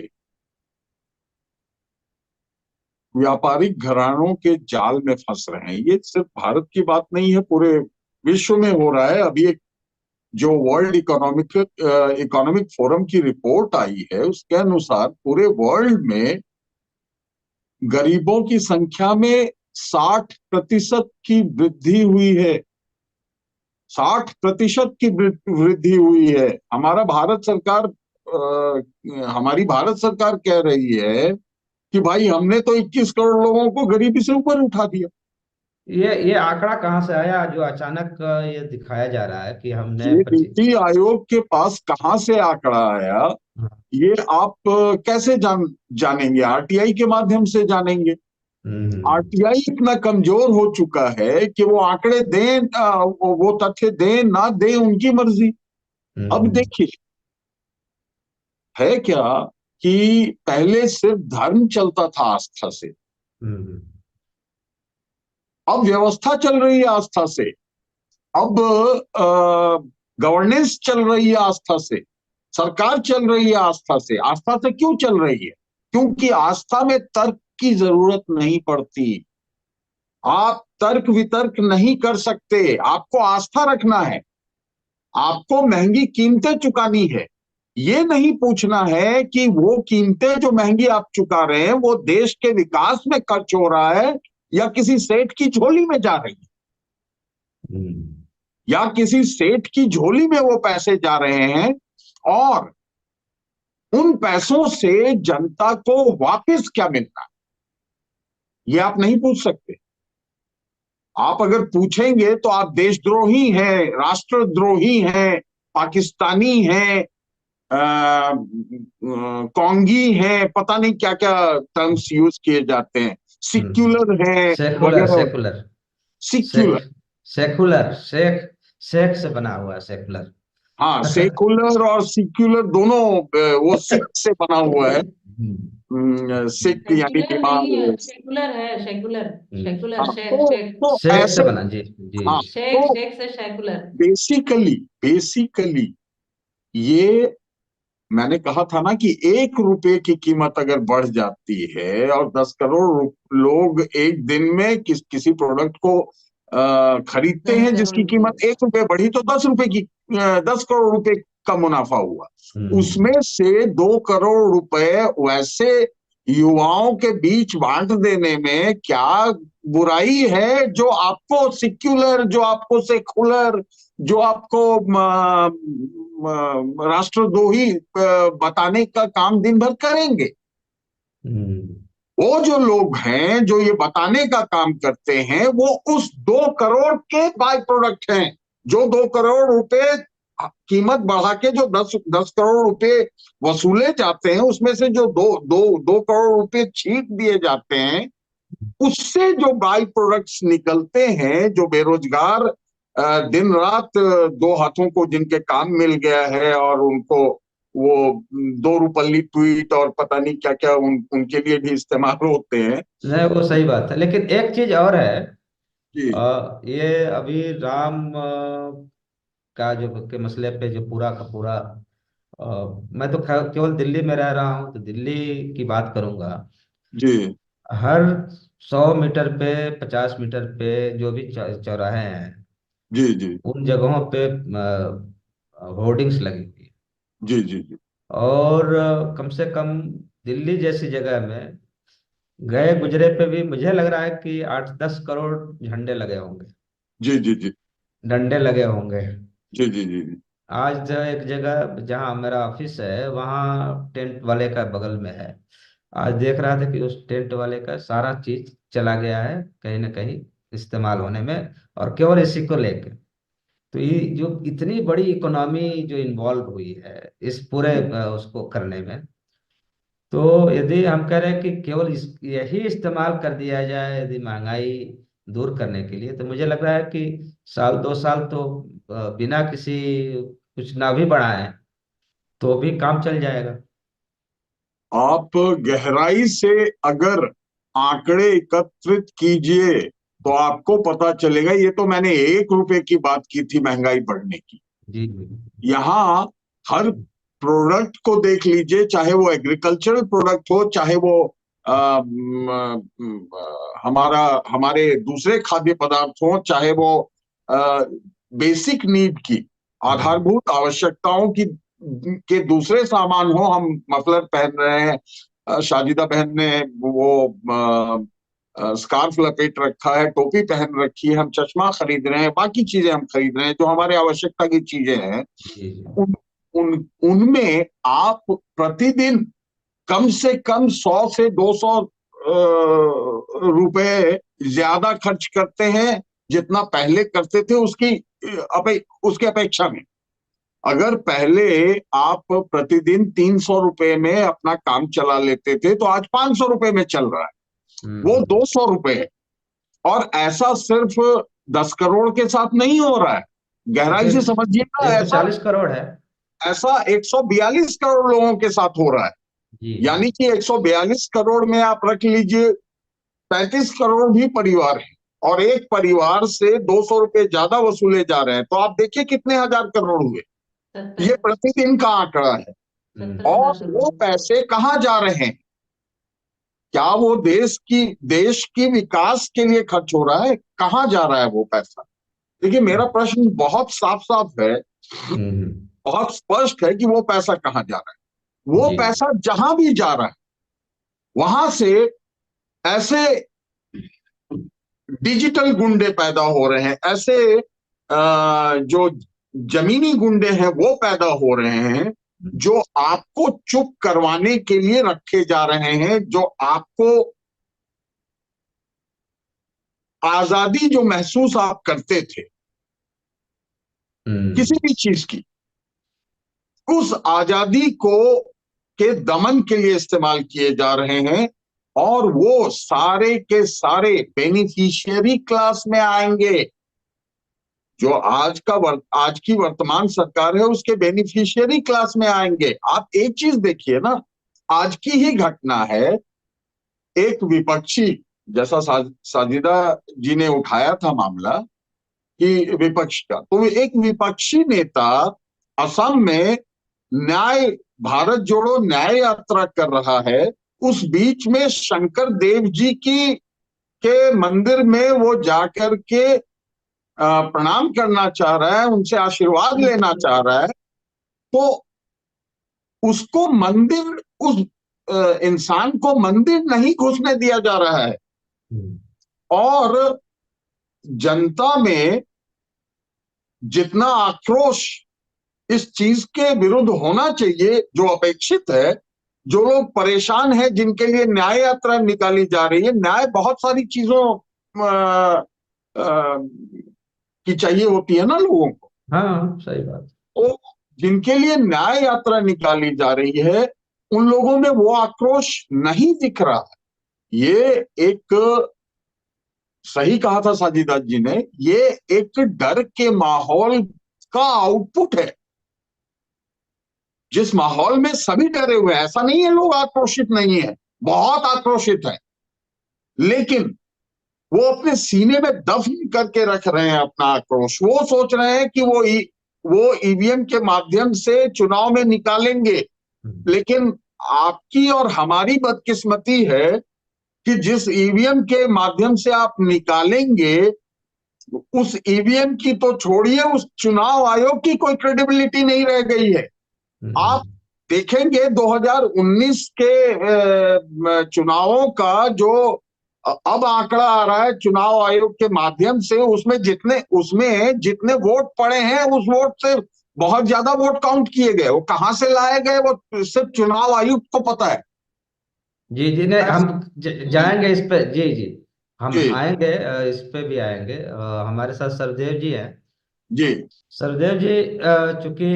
व्यापारिक घरानों के जाल में फंस रहे हैं। ये सिर्फ भारत की बात नहीं है, पूरे विश्व में हो रहा है। अभी एक जो वर्ल्ड इकोनॉमिक फोरम की रिपोर्ट आई है, उसके अनुसार पूरे वर्ल्ड में गरीबों की संख्या में 60% की वृद्धि हुई है। 60% की वृद्धि हुई है। हमारी भारत सरकार कह रही है कि भाई हमने तो 21 करोड़ लोगों को गरीबी से ऊपर उठा दिया। ये आंकड़ा कहाँ से आया जो अचानक ये दिखाया जा रहा है कि हमने ये 25? नीति आयोग के पास कहां से आंकड़ा आया, ये आप कैसे जानेंगे? आरटीआई के माध्यम से जानेंगे। हम्म। आरटीआई इतना कमजोर हो चुका है कि वो आंकड़े दें, वो तथ्य दें ना दें, उनकी मर्जी। अब हम्म। देखिए, है क्या कि पहले सिर्फ धर्म चलता था आस्था से, हम्म। अब व्यवस्था चल रही है आस्था से, अब गवर्नेंस चल रही है आस्था से, सरकार चल रही है आस्था से। आस्था से क्यों चल रही है? क्योंकि आस्था में तर्क की जरूरत नहीं पड़ती। आप तर्क वितर्क नहीं कर सकते, आपको आस्था रखना है, आपको महंगी कीमतें चुकानी है। ये नहीं पूछना है कि वो कीमतें जो महंगी आप चुका रहे हैं वो देश के विकास में खर्च हो रहा है या किसी सेठ की झोली में जा रही है, हम्म। या किसी सेठ की झोली में वो पैसे जा रहे हैं, और उन पैसों से जनता को वापस क्या मिलता है, ये आप नहीं पूछ सकते। आप अगर पूछेंगे तो आप देशद्रोही हैं, राष्ट्रद्रोही हैं, पाकिस्तानी हैं, कोंगी हैं, पता नहीं क्या क्या टर्म्स यूज किए जाते हैं, सिक्युलर हैं सेकुलर वगैरह। सेकुलर सिक्युलर, सेक सेकुलर शेख, शेख से बना हुआ है सेकुलर। हाँ, सेकुलर और सिक्युलर दोनों, वो सिख से बना हुआ है। सिख यानी सेक्युलर नहीं है, बीमार। सेकुलर है, सेकुलर। सेकुलर, हाँ, शेख शेख। तो शेख से ऐसे, बना जी। जी। हाँ, शेख तो शेख से सेकुलर। बेसिकली ये मैंने कहा था ना कि 1 रुपए की कीमत अगर बढ़ जाती है और 10 करोड़ लोग एक दिन में किसी प्रोडक्ट को खरीदते दस हैं करोड़ जिसकी रुपए कीमत 1 रुपए बढ़ी, तो 10 रुपए की 10 करोड़ रुपए का मुनाफा हुआ। हम्म। उसमें से 2 करोड़ रुपए वैसे युवाओं के बीच बांट देने में क्या बुराई है, जो आपको सिक्युलर, जो आपको सेकुलर, जो आपको राष्ट्रद्रोही बताने का काम दिन भर करेंगे? हम्म। वो जो लोग हैं जो ये बताने का काम करते हैं, वो उस 2 करोड़ के बाय प्रोडक्ट हैं। जो 2 करोड़ रुपए कीमत बढ़ा के जो 10 10 करोड़ रुपए वसूले जाते हैं, उसमें से जो 2 करोड़ रुपए छीट दिए जाते हैं, उससे जो बाई प्रोडक्ट्स निकलते हैं, जो बेरोजगार दिन रात दो हाथों को जिनके काम मिल गया है और उनको वो 2 रुपल्ली ट्वीट और पता नहीं क्या क्या उनके लिए भी इस्तेमाल होते हैं। नहीं, वो सही बात है, लेकिन एक चीज और है। जी, ये अभी राम का जो के मसले पे जो पूरा का पूरा, मैं तो केवल दिल्ली में रह रहा हूँ तो दिल्ली की बात करूंगा। जी, हर 100 मीटर पे, 50 मीटर पे जो भी चौराहे हैं, जी, जी, उन जगहों पे होर्डिंग्स लगी हुई है। जी, जी, जी, और कम से कम दिल्ली जैसी जगह में गए गुजरे पे भी मुझे लग रहा है कि 8-10 करोड़ झंडे लगे होंगे, जी, जी, जी, डंडे लगे होंगे। जी, जी, जी, जी, आज जो एक जगह जहाँ मेरा ऑफिस है, वहाँ टेंट वाले का बगल में है, आज देख रहा था कि उस टेंट वाले का सारा चीज चला गया है कहीं ना कहीं इस्तेमाल होने में, और केवल इसी को लेके। तो ये जो इतनी बड़ी इकोनॉमी जो इन्वॉल्व हुई है इस पूरे उसको करने में, तो यदि हम कह रहे हैं कि केवल यही इस्तेमाल कर दिया जाए यदि महंगाई दूर करने के लिए, तो मुझे लग रहा है कि साल 2 साल तो बिना किसी कुछ ना भी बढ़ाए तो भी काम चल जाएगा। आप गहराई से अगर आंकड़े एकत्रित कीजिए तो आपको पता चलेगा। ये तो मैंने 1 रुपए की बात की थी महंगाई बढ़ने की। जी जी। यहाँ हर प्रोडक्ट को देख लीजिए, चाहे वो एग्रीकल्चरल प्रोडक्ट हो, चाहे वो हमारा हमारे दूसरे खाद्य पदार्थ हो, चाहे वो बेसिक नीड की, आधारभूत आवश्यकताओं की के दूसरे सामान हो। हम मफलर पहन रहे हैं, शाजिदा बहन ने वो स्कार्फ लपेट रखा है, टोपी पहन रखी है, हम चश्मा खरीद रहे हैं, बाकी चीजें हम खरीद रहे हैं जो हमारे आवश्यकता की चीजें हैं। जी जी। उन उन उनमें आप प्रतिदिन कम से कम 100 से 200 रुपए ज्यादा खर्च करते हैं जितना पहले करते थे, उसके अपेक्षा में। अगर पहले आप प्रतिदिन 300 रुपए में अपना काम चला लेते थे तो आज 500 रुपए में चल रहा है, वो हम्म। 200 रुपए है। और ऐसा सिर्फ 10 करोड़ के साथ नहीं हो रहा है, एक सौ गहराई से समझिएगा। एक सौ ऐसा चालीस करोड़ है। ऐसा 142 करोड़ लोगों के साथ हो रहा है। जी जी। यानी कि 142 करोड़ में आप रख लीजिए 35 करोड़ भी परिवार है, और एक परिवार से 200 रुपए ज्यादा वसूले जा रहे हैं, तो आप देखिए कितने हजार करोड़ हुए। ये 70 प्रतिदिन का आंकड़ा है। हम्म। 70,000 और वो करोड़। पैसे कहाँ जा रहे हैं? क्या वो देश की विकास के लिए खर्च हो रहा है? कहाँ जा रहा है वो पैसा? देखिए, मेरा प्रश्न बहुत साफ साफ है, बहुत स्पष्ट है कि वो पैसा कहाँ जा रहा है। वो जी। पैसा जहां भी जा रहा है वहां से ऐसे डिजिटल गुंडे पैदा हो रहे हैं, ऐसे जो जमीनी गुंडे हैं वो पैदा हो रहे हैं, जो आपको चुप करवाने के लिए रखे जा रहे हैं, जो आपको आजादी जो महसूस आप करते थे किसी हम्म। भी चीज की, उस आजादी को के दमन के लिए इस्तेमाल किए जा रहे हैं। और वो सारे के सारे बेनिफिशियरी क्लास में आएंगे। जो आज की वर्तमान सरकार है उसके बेनिफिशियरी क्लास में आएंगे। आप एक चीज देखिए ना, आज की ही घटना है। एक विपक्षी, जैसा साजिदा जी ने उठाया था मामला कि विपक्ष का, तो एक विपक्षी नेता असम में न्याय भारत जोड़ो न्याय यात्रा कर रहा है। उस बीच में शंकर देव जी की के मंदिर में वो जाकर के प्रणाम करना चाह रहा है, उनसे आशीर्वाद लेना चाह रहा है। तो उसको मंदिर, उस इंसान को मंदिर नहीं घुसने दिया जा रहा है। और जनता में जितना आक्रोश इस चीज के विरुद्ध होना चाहिए, जो अपेक्षित है, जो लोग परेशान हैं, जिनके लिए न्याय यात्रा निकाली जा रही है, न्याय बहुत सारी चीजों की चाहिए होती है ना लोगों को। हाँ सही बात। तो जिनके लिए न्याय यात्रा निकाली जा रही है उन लोगों में वो आक्रोश नहीं दिख रहा है। ये एक, सही कहा था साजिदा जी ने, ये एक डर के माहौल का आउटपुट है। जिस माहौल में सभी डरे हुए हैं, ऐसा नहीं है लोग आक्रोशित नहीं है, बहुत आक्रोशित है, लेकिन वो अपने सीने में दफन करके रख रहे हैं अपना आक्रोश। वो सोच रहे हैं कि वो ईवीएम के माध्यम से चुनाव में निकालेंगे। लेकिन आपकी और हमारी बदकिस्मती है कि जिस ईवीएम के माध्यम से आप निकालेंगे, उस ईवीएम की तो छोड़िए, उस चुनाव आयोग की कोई क्रेडिबिलिटी नहीं रह गई है। आप देखेंगे 2019 के चुनावों का जो अब आंकड़ा आ रहा है चुनाव आयोग के माध्यम से, उसमें जितने वोट पड़े हैं उस वोट से बहुत ज्यादा वोट काउंट किए गए। वो कहां से लाए गए वो सिर्फ चुनाव आयुक्त को पता है। जी जी, नहीं हम जाएंगे इस पे, जी जी, हम जी आएंगे, इस पे भी आएंगे। हमारे साथ सरदेव जी हैं। जी सरदेव जी, चूंकि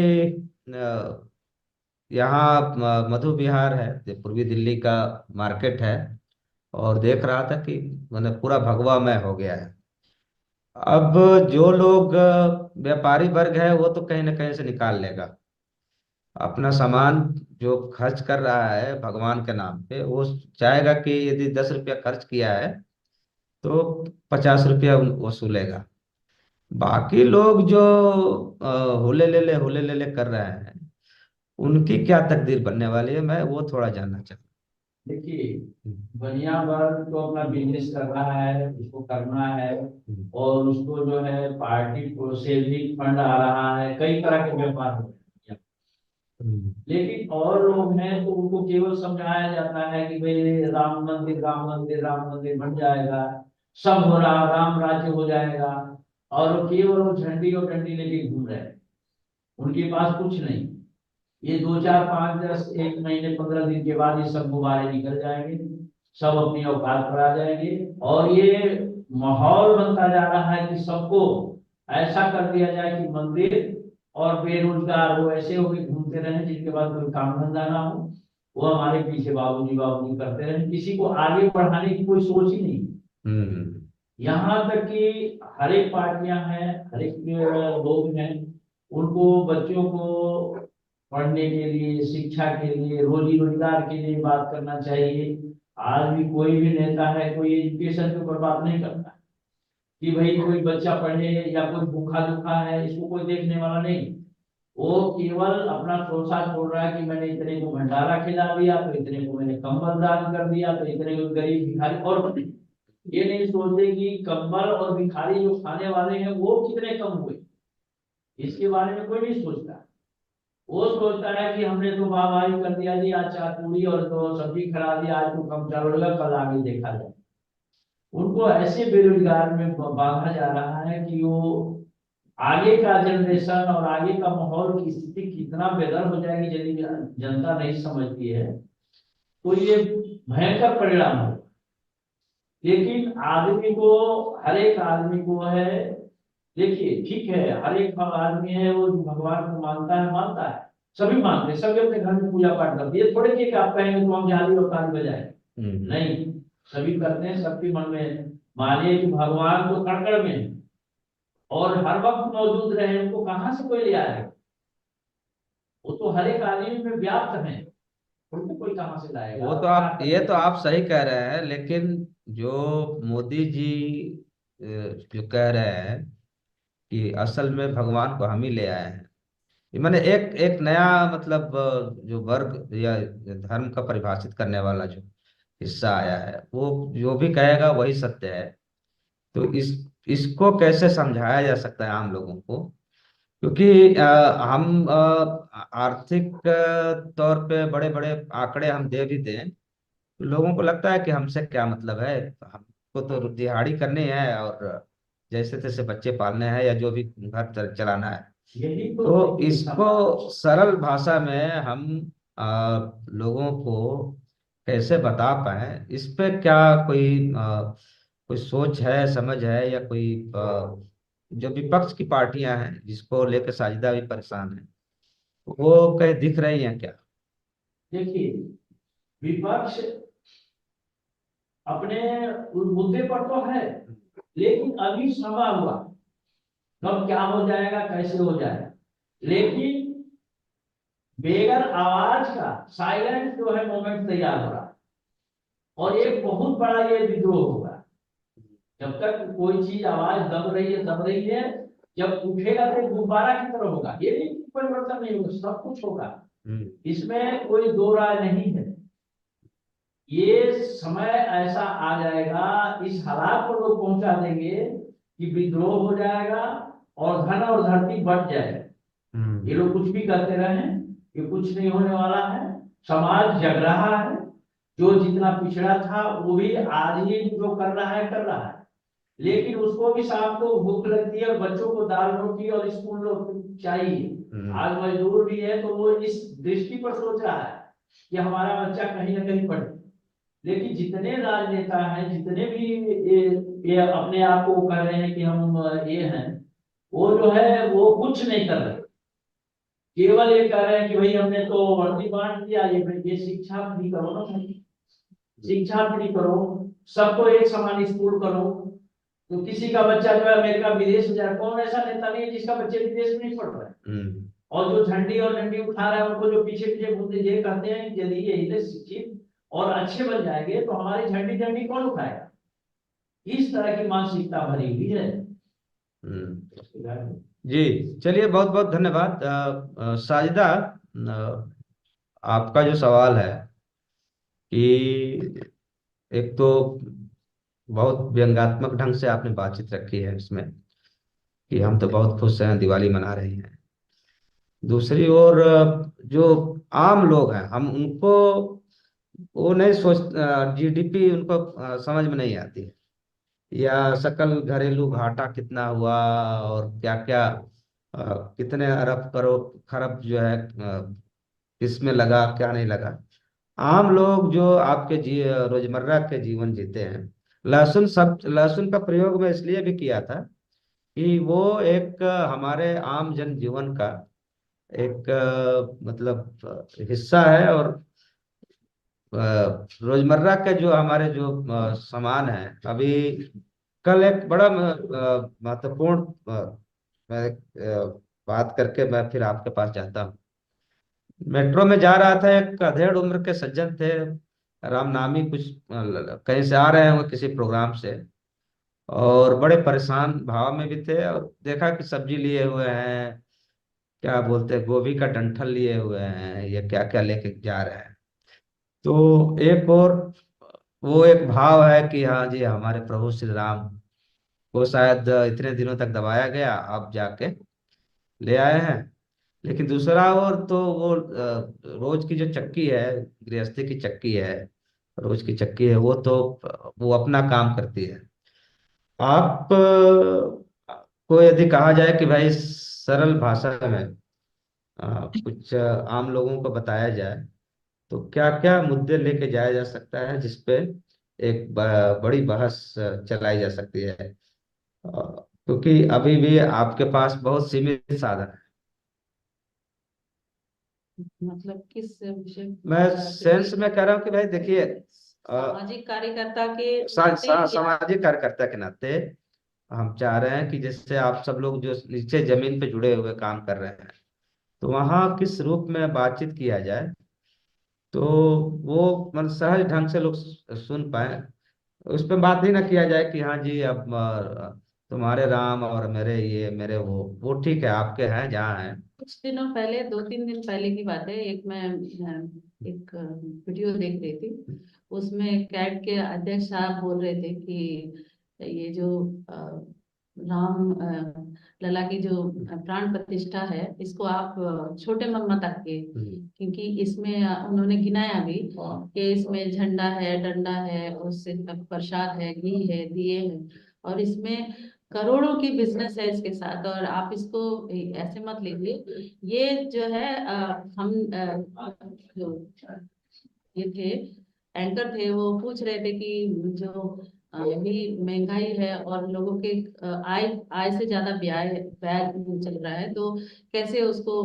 यहाँ मधु विहार है, जो पूर्वी दिल्ली का मार्केट है, और देख रहा था कि मैंने पूरा भगवा हो गया है। अब जो लोग व्यापारी वर्ग है वो तो कहीं ना कहीं से निकाल लेगा अपना सामान, जो खर्च कर रहा है भगवान के नाम पे, वो चाहेगा कि यदि 10 रुपया खर्च किया है तो 50 रुपया वसूलेगा। बाकी लोग जो हुले ले ले कर रहे हैं, उनकी क्या तकदीर बनने वाली है, मैं वो थोड़ा जानना चाहता देखिए, हूँ। बनिया वर्ग तो अपना बिजनेस कर रहा है, उसको करना है, और उसको जो है पार्टी को से भी फंड आ रहा है, कई तरह के व्यापार हो रहे हैं। हम्म, लेकिन और लोग हैं तो उनको केवल समझाया जाता है कि भाई राम मंदिर राम मंदिर राम मंदिर बन जाएगा, सब हो रहा, राम राज्य हो जाएगा, और वो केवल वो झंडी और डंडी लेके घूम रहे हैं, उनके पास कुछ नहीं। ये 2 4 5 10 1 महीने 15 दिन के बाद ये सब गुब्बारे निकल जाएंगे, सब अपनी औकात पर आ जाएंगे, और ये माहौल बनता जा रहा है कि सबको ऐसा कर दिया जाए कि मंदिर और बेरोजगार वो ऐसे हो के घूमते रहे जिनके पास कोई काम धंधा ना हो, वो हमारे पीछे बाबूजी बाबूजी करते रहे, किसी को आगे बढ़ाने की कोई सोच ही नहीं। हम्म, यहाँ तक कि हर एक पार्टियां हैं, हर एक लोग हैं, उनको बच्चों को पढ़ने के लिए, शिक्षा के लिए, रोजी रोजगार के लिए बात करना चाहिए। आज भी कोई भी नेता है कोई एजुकेशन के ऊपर बात नहीं करता कि भाई कोई बच्चा पढ़े या कोई भूखा दुखा है, इसको कोई देखने वाला नहीं। वो केवल अपना शोषा छोड़ रहा है कि मैंने इतने को भंडारा खिला दिया, तो इतने को मैंने कंबल दान कर दिया, तो इतने को गरीब भिखारी, और ये नहीं सोचते कि कंबल और भिखारी जो खाने वाले हैं वो कितने कम हुए, इसके बारे में कोई नहीं सोचता। वो सोचता है कि हमने तो वाहवाही कर दिया जी, आज चार पूरी और दो सब्जी खिला दी, आज तो कम चलेगा, कल आगे देखा जाए। उनको ऐसे बेरोजगार में बांधा जा रहा है कि वो आगे का जनरेशन और आगे का माहौल की स्थिति कितना बेहतर हो जाएगी यदि जनता नहीं समझती है, तो ये भयंकर परिणाम हो। लेकिन आदमी को, हर एक आदमी को है, देखिए ठीक है, हर एक आदमी है वो भगवान को मानता है, सभी मानते हैं, सभी अपने घर में पूजा पाठ करते हैं, ये थोड़े कि आप कहेंगे तो हम झाड़ी और ताली बजाएं, हम्म, नहीं, सभी करते हैं, सबके मन में मानिए कि भगवान तो कण कण में है, और हर वक्त मौजूद रहे, उनको कहाँ से कोई ले आएगा, वो तो हर एक आदमी में व्याप्त है, उनको कोई कहाँ से लाएगा वो तो और क्या आप, ये तो करेगा। आप सही कह रहे हैं, लेकिन जो मोदी जी जो कह रहे हैं कि असल में भगवान को हम ही ले आए हैं, ये मैंने एक एक नया मतलब जो वर्ग या धर्म का परिभाषित करने वाला जो हिस्सा आया है, वो जो भी कहेगा वही सत्य है। तो इसको कैसे समझाया जा सकता है आम लोगों को, क्योंकि हम आर्थिक तौर पे बड़े बड़े आंकड़े हम दे भी दें, तो लोगों को लगता है कि हमसे क्या मतलब है, हमको तो दिहाड़ी करनी है और जैसे तैसे बच्चे पालने हैं या जो भी घर चलाना है। यही तो तो देखिए इसको सरल भाषा में हम लोगों को कैसे बता पाए, इस पे क्या कोई सोच है, समझ है, या कोई जो विपक्ष की पार्टियां हैं जिसको लेकर साजिदा भी परेशान है, वो कहीं दिख रही हैं क्या? देखिए, विपक्ष अपने उस मुद्दे पर तो है, लेकिन अभी समा हुआ, कब क्या हो जाएगा, कैसे हो जाएगा, लेकिन बेगर आवाज का साइलेंट जो है मोमेंट तैयार हो रहा है, और एक बहुत बड़ा ये विद्रोह होगा। जब तक कोई चीज आवाज दब रही है, जब उठेगा तो गुब्बारा की तरह होगा, ये नहीं कि परिवर्तन नहीं होगा, सब कुछ होगा, हम्म, इसमें कोई दो राय नहीं है। ये समय ऐसा आ जाएगा, इस हालात पर लोग पहुंचा देंगे कि विद्रोह हो जाएगा और धन और धरती बढ़ जाएगा। ये हम्म, लोग कुछ भी करते रहे, ये कुछ नहीं होने वाला है। समाज जग रहा है, जो जितना पिछड़ा था वो भी आज ही जो कर रहा है कर रहा है, लेकिन उसको भी शाम को भूख लगती है और बच्चों को दाल रोटी और स्कूल चाहिए। हम्म, आज मजदूर भी है तो वो इस दृष्टि पर सोच रहा है कि हमारा बच्चा कहीं ना कहीं पढ़े, लेकिन जितने राजनेता हैं, जितने भी ये अपने आप को कर रहे हैं कि हम ये हैं, वो जो है वो कुछ नहीं कर रहे। केवल ये कह रहे हैं कि भाई हमने तो वर्दी बांट दिया, ये शिक्षा फ्री करो ना भाई, शिक्षा फ्री करो, सबको एक समान स्कूल करो। तो किसी का बच्चा जो है अमेरिका विदेश में जाए, कौन ऐसा नेता नहीं है जिसका बच्चे विदेश में नहीं पढ़ रहा है। और जो झंडी और डंडी उठा रहा है, उनको जो पीछे पीछे घूमते ये कहते हैं कि यदि ये इधर शिक्षित और अच्छे बन जाएंगे तो हमारी झंडी डंडी कौन उठाएगा। इस तरह की मानसिकता भरी हुई है। जी, चलिए, बहुत बहुत धन्यवाद। साजिदा, आपका जो सवाल है कि एक तो बहुत व्यंग्यात्मक ढंग से आपने बातचीत रखी है इसमें, कि हम तो बहुत खुश हैं, दिवाली मना रहे हैं। दूसरी ओर जो आम लोग हैं, हम उनको वो नहीं सोच, जीडीपी उनको समझ में नहीं आती है, या सकल घरेलू घाटा कितना हुआ और क्या क्या, कितने अरब करोड़ खरब जो है किसमें लगा क्या नहीं लगा। आम लोग जो आपके रोजमर्रा के जीवन जीते हैं, लहसुन का प्रयोग मैं इसलिए भी किया था कि वो एक हमारे आम जनजीवन का एक मतलब हिस्सा है। और रोजमर्रा के जो हमारे जो सामान है, अभी कल एक बड़ा महत्वपूर्ण मैं बात करके मैं फिर आपके पास जाता हूँ। मेट्रो में जा रहा था, एक अधेड़ उम्र के सज्जन थे, राम नामी कुछ कहीं से आ रहे होंगे किसी प्रोग्राम से, और बड़े परेशान भाव में भी थे, और देखा कि सब्जी लिए हुए हैं, क्या बोलते हैं, गोभी का डंठल लिए हुए हैं, ये क्या क्या लेके जा रहे हैं। तो एक और वो एक भाव है कि हाँ जी, हमारे प्रभु श्री राम को शायद इतने दिनों तक दबाया गया, अब जाके ले आए हैं। लेकिन दूसरा ओर तो वो रोज की जो चक्की है, गृहस्थी की चक्की है, रोज की चक्की है, वो तो वो अपना काम करती है। आप को यदि कहा जाए कि भाई सरल भाषा में कुछ आम लोगों को बताया जाए, तो क्या क्या मुद्दे लेके जाया जा सकता है जिसपे एक बड़ी बहस चलाई जा सकती है, क्योंकि अभी भी आपके पास बहुत सीमित साधन है। मतलब किस विषय मैं क्योंकि सेंस में कह रहा हूँ कि भाई देखिए, सामाजिक कार्यकर्ता के नाते या सामाजिक कार्यकर्ता के नाते हम चाह रहे हैं कि जैसे आप सब लोग जो नीचे जमीन पे जुड़े हुए काम कर रहे हैं, तो वहाँ किस रूप में बातचीत किया जाए तो वो मतलब सहज ढंग से लोग सुन पाए। उस पर बात ही ना किया जाए कि हाँ जी, अब तुम्हारे राम और मेरे ये मेरे वो ठीक है, आपके हैं जहाँ हैं। कुछ दिनों पहले, 2-3 दिन पहले की बात है, एक वीडियो देख रही थी। उसमें कैट के अध्यक्ष साहब बोल रहे थे कि ये जो राम लला की जो प्राण प्रतिष्ठा है, इसको आप छोटे मन मत आके, क्योंकि इसमें उन्होंने गिनाया भी कि इसमें झंडा है, डंडा है, उससे प्रसाद है, घी है, दिए हैं, और इसमें करोड़ों की बिजनेस है इसके साथ, और आप इसको ऐसे मत लीजिए। ये जो है हम जो ये थे एंकर थे, वो पूछ रहे थे कि जो अभी महंगाई है और लोगों के आय आय से ज्यादा ब्याज ब्याज चल रहा है, तो कैसे उसको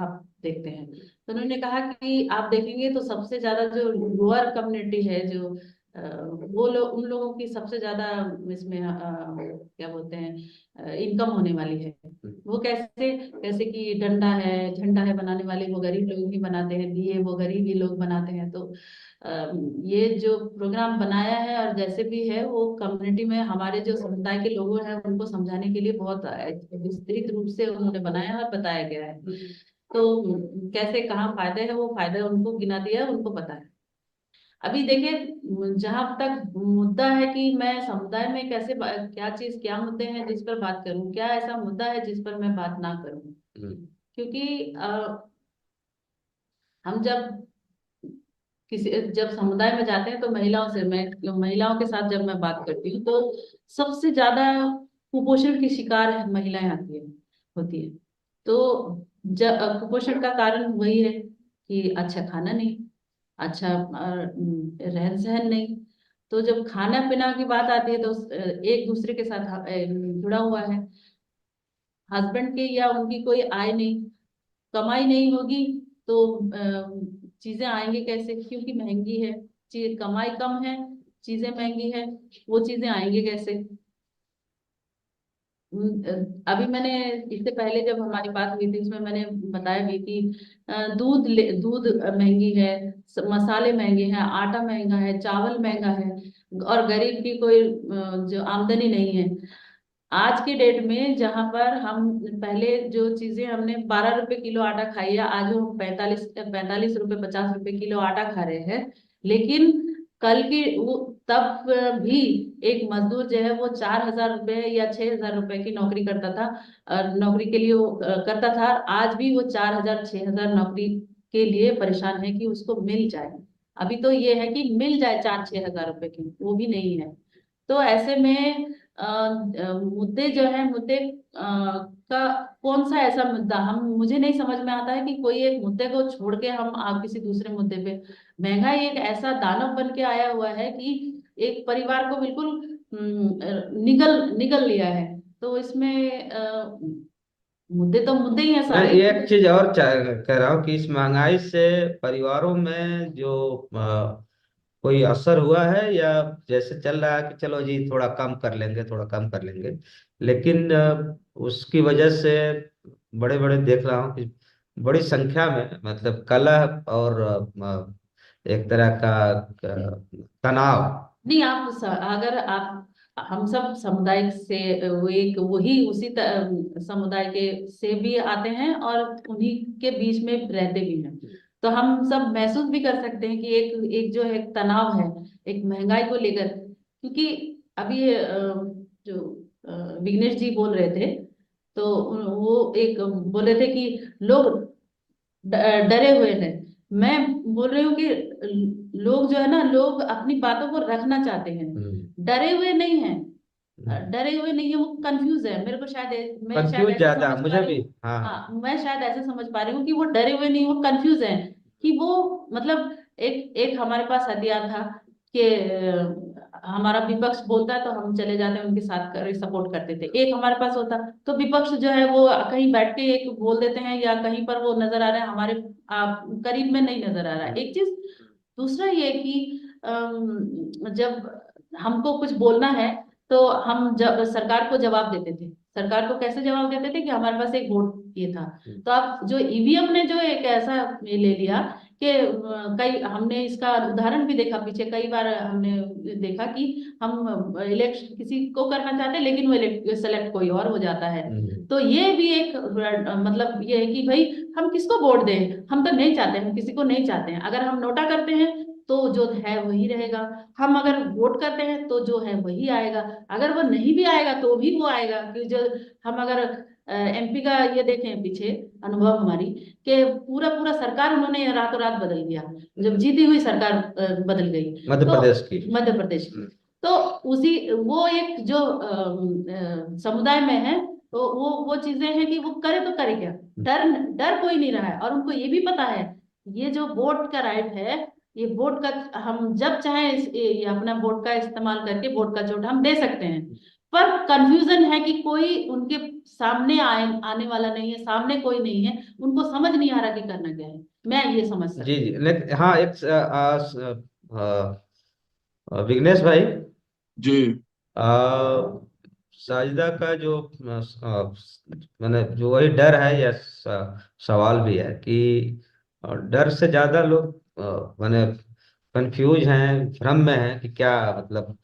आप देखते हैं। तो उन्होंने कहा कि आप देखेंगे तो सबसे ज्यादा जो लोअर कम्युनिटी है, जो वो लोग, उन लोगों की सबसे ज्यादा इसमें क्या बोलते हैं इनकम होने वाली है। वो कैसे, जैसे कि डंडा है, झंडा है बनाने वाले वो गरीब लोग ही बनाते हैं, दिए वो गरीब ही लोग बनाते हैं। तो ये जो प्रोग्राम बनाया है और जैसे भी है, वो कम्युनिटी में हमारे जो समुदाय के लोगों हैं उनको समझाने के लिए बहुत विस्तृत रूप से उन्होंने बनाया है और बताया गया है। तो कैसे कहाँ फायदे है, वो फायदे उनको गिना दिया है, उनको पता है। अभी देखिए, जहां तक मुद्दा है कि मैं समुदाय में कैसे क्या चीज, क्या मुद्दे हैं जिस पर बात करूं, क्या ऐसा मुद्दा है जिस पर मैं बात ना करूं। क्योंकि हम जब समुदाय में जाते हैं तो महिलाओं के साथ जब मैं बात करती हूँ, तो सबसे ज्यादा कुपोषण की शिकार है महिलाएं आती है होती है। तो कुपोषण का कारण वही है कि अच्छा खाना नहीं, अच्छा रहन सहन नहीं। तो जब खाना पीना की बात आती है तो एक दूसरे के साथ जुड़ा हुआ है। हस्बैंड के या उनकी कोई आय नहीं, कमाई नहीं होगी तो चीजें आएंगी कैसे, क्योंकि महंगी है चीज, कमाई कम है, चीजें महंगी है, वो चीजें आएंगी कैसे। अभी मैंने इससे पहले जब हमारी बात हुई थी उसमें मैंने बताया भी कि दूध महंगी है, मसाले महंगे हैं, आटा महंगा है, चावल महंगा है, और गरीब की कोई जो आमदनी नहीं है। आज के डेट में जहां पर हम पहले जो चीजें हमने 12 रुपए किलो आटा खाई है, आज हम 45 रुपए 50 रुपए किलो आटा खा रहे हैं। लेकिन कल की वो तब भी एक मजदूर जो है वो 4,000 रुपए या 6,000 रुपए की नौकरी करता था, नौकरी के लिए वो करता था। आज भी वो 4,000 6,000 नौकरी के लिए परेशान है कि उसको मिल जाए। अभी तो ये है कि मिल जाए 4-6 हजार रुपए की, वो भी नहीं है। तो ऐसे में मुद्दे जो है, मुद्दे का कौन सा ऐसा मुद्दा हम, मुझे नहीं समझ में आता है कि कोई एक मुद्दे को छोड़ के हम आप किसी दूसरे मुद्दे पे। महंगाई एक ऐसा दानव बन के आया हुआ है कि एक परिवार को बिल्कुल निगल निगल लिया है। तो इसमें मुद्दे तो मुद्दे ही हैं मैं सारे। एक चीज और कह रहा हूँ कि इस महंगाई से परिवारों में जो कोई असर हुआ है, या जैसे चल रहा है कि चलो जी थोड़ा कम कर लेंगे, थोड़ा कम कर लेंगे, लेकिन उसकी वजह से बड़े बड़े देख रहा हूँ कि बड़ी संख्या में मतलब कलह और एक तरह का तनाव। नहीं, अगर आप, हम सब समुदाय से वो एक वही उसी समुदाय के से भी आते हैं और उन्हीं के बीच में रहते भी हैं। तो हम सब महसूस भी कर सकते हैं कि एक एक जो है तनाव है, एक महंगाई को लेकर। क्योंकि अभी जो विघ्नेश जी बोल रहे थे, तो वो एक बोल रहे थे कि लोग डरे हुए हैं। मैं बोल रही हूँ कि लोग जो है ना, लोग अपनी बातों को रखना चाहते हैं, डरे हुए नहीं हैं। डरे हुए नहीं है, वो कंफ्यूज है। मेरे को शायद मैं शायद कंफ्यूज ऐसे ज्यादा समझ पा मुझे रही भी। हूँ। हाँ हाँ। हाँ, मैं शायद ऐसे समझ पा रही हूँ कि वो डरे हुए नहीं, वो कंफ्यूज है। कि वो मतलब एक एक हमारे पास हथियार था कि हमारा विपक्ष बोलता है तो हम चले जाते हैं उनके साथ कर सपोर्ट करते थे। एक हमारे पास होता तो विपक्ष जो है वो कहीं बैठ के एक बोल देते हैं, या कहीं पर वो नजर आ रहा है हमारे करीब में नहीं नजर आ रहा है, एक चीज। दूसरा ये कि जब हमको कुछ बोलना है तो हम जब सरकार को जवाब देते थे, सरकार को कैसे जवाब देते थे कि हमारे पास एक वोट ये था। तो अब जो ईवीएम ने जो एक ऐसा ये ले लिया कि कई हमने इसका उदाहरण भी देखा पीछे, कई बार हमने देखा कि हम इलेक्शन किसी को करना चाहते हैं लेकिन वो सेलेक्ट कोई और हो जाता है। तो ये भी एक मतलब ये है कि भाई हम किसको वोट दें, हम तो नहीं चाहते, हम किसी को नहीं चाहते हैं। अगर हम नोटा करते हैं तो जो है वही रहेगा, हम अगर वोट करते हैं तो जो है वही आएगा, अगर वो नहीं भी आएगा तो भी वो आएगा। कि जो हम अगर एमपी का ये देखें पीछे अनुभव हमारी, कि पूरा पूरा सरकार उन्होंने रातों रात बदल दिया, जब जीती हुई सरकार बदल गई। मध्य तो प्रदेश की। मध्य प्रदेश की, तो उसी वो एक जो समुदाय में है, तो वो चीजें हैं कि वो करे तो करे क्या। डर डर कोई नहीं रहा है, और उनको ये भी पता है ये जो वोट का राइट है, ये वोट का हम जब चाहे ये अपना वोट का इस्तेमाल करके वोट का वोट हम दे सकते हैं। पर कंफ्यूजन है कि कोई उनके सामने आने वाला नहीं है, सामने कोई नहीं है, उनको समझ नहीं आ रहा कि करना क्या है। मैं ये समझ जी सकती जी, लेकिन हाँ एक विघ्नेश भाई, जी साजिदा का जो मैंने जो वही डर है या सवाल भी है कि डर से ज्यादा लोग मैंने कंफ्यूज हैं, भ्रम में हैं कि क्या मतलब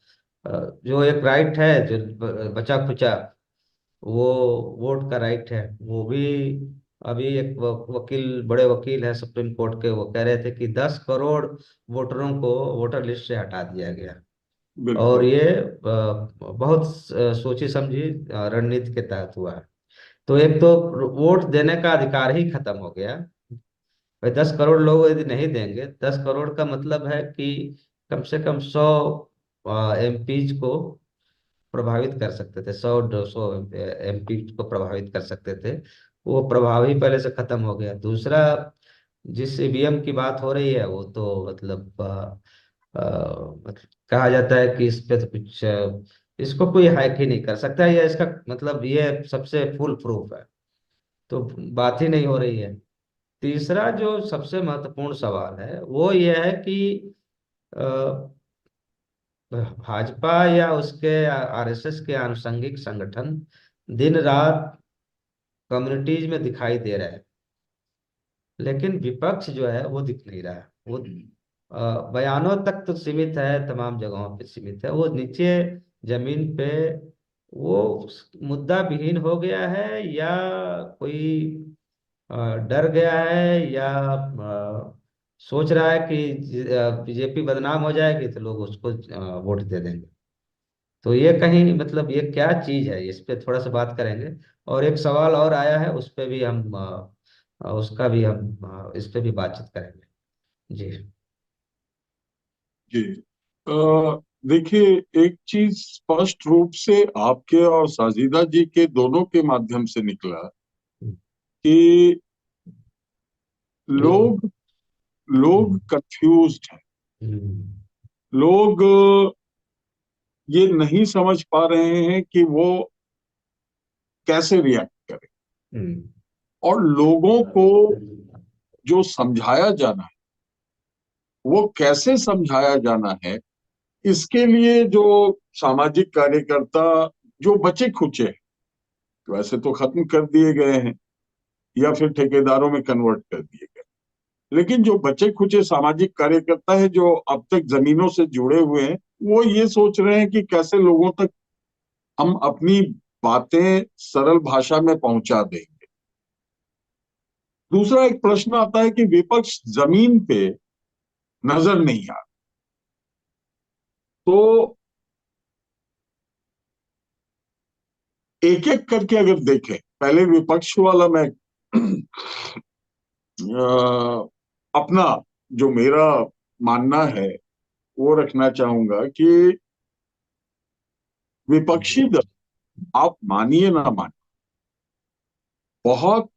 अ, जो एक राइट है जो बचा खुचा, वो वोट का राइट है, वो भी अभी एक वकील, बड़े वकील है सुप्रीम कोर्ट के, वो कह रहे थे कि 10 करोड़ वोटरों को वोटर लिस्ट से हटा दिया गया। और बिल्कुल। ये बहुत सोची समझी रणनीति के तहत हुआ है। तो एक तो वोट देने का अधिकार ही खत्म हो गया भाई। 10 करोड़ लोग यदि नहीं देंगे, 10 करोड़ का मतलब है कि कम से कम 100 एमपीज को प्रभावित कर सकते थे, 100-200 एमपी को प्रभावित कर सकते थे। वो प्रभाव ही पहले से खत्म हो गया। दूसरा, जिस ईवीएम की बात हो रही है वो तो मतलब मतलब कहा जाता है कि इस पे तो कुछ इसको कोई हैक ही नहीं कर सकता, या इसका मतलब ये सबसे फुल प्रूफ है, तो बात ही नहीं हो रही है। तीसरा जो सबसे महत्वपूर्ण सवाल है वो ये है कि अ, भाजपा या उसके आरएसएस के आनुषंगिक संगठन दिन रात कम्युनिटीज में दिखाई दे रहे हैं, लेकिन विपक्ष जो है वो दिख नहीं रहा है। वो बयानों तक तो सीमित है, तमाम जगहों पे सीमित है, वो नीचे जमीन पे वो मुद्दा विहीन हो गया है, या कोई डर गया है, या सोच रहा है कि बीजेपी बदनाम हो जाएगी तो लोग उसको वोट दे देंगे। तो ये कहीं मतलब ये क्या चीज है, इस पे थोड़ा सा बात करेंगे। और एक सवाल और आया है, उस पे भी हम उसका भी हम इस पे भी बातचीत करेंगे। जी। जी। देखिए, एक चीज स्पष्ट रूप से आपके और साजिदा जी के दोनों के माध्यम से निकला कि ये- लोग लोग कंफ्यूज्ड हैं। हम्म, लोग ये नहीं समझ पा रहे हैं कि वो कैसे रिएक्ट करें, हम्म, और लोगों को जो समझाया जाना है वो कैसे समझाया जाना है, इसके लिए जो सामाजिक कार्यकर्ता जो बचे खुचे हैं, वैसे तो खत्म कर दिए गए हैं या फिर ठेकेदारों में कन्वर्ट कर दिए गए, लेकिन जो बचे खुचे सामाजिक कार्यकर्ता है जो अब तक जमीनों से जुड़े हुए हैं, वो ये सोच रहे हैं कि कैसे लोगों तक हम अपनी बातें सरल भाषा में पहुंचा देंगे। दूसरा एक प्रश्न आता है कि विपक्ष जमीन पे नजर नहीं आ, तो एक एक करके अगर देखें, पहले विपक्ष वाला मैं अपना जो मेरा मानना है वो रखना चाहूंगा कि विपक्षी दल, आप मानिए ना मानिए, बहुत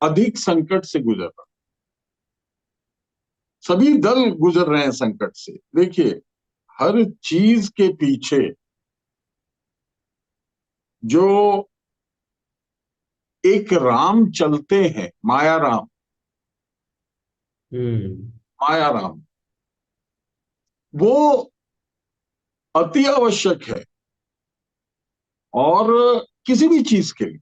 अधिक संकट से गुजर रहा, सभी दल गुजर रहे हैं संकट से। देखिए, हर चीज के पीछे जो एक राम चलते हैं, माया राम, हम्म, माया राम, वो अति आवश्यक है। और किसी भी चीज के लिए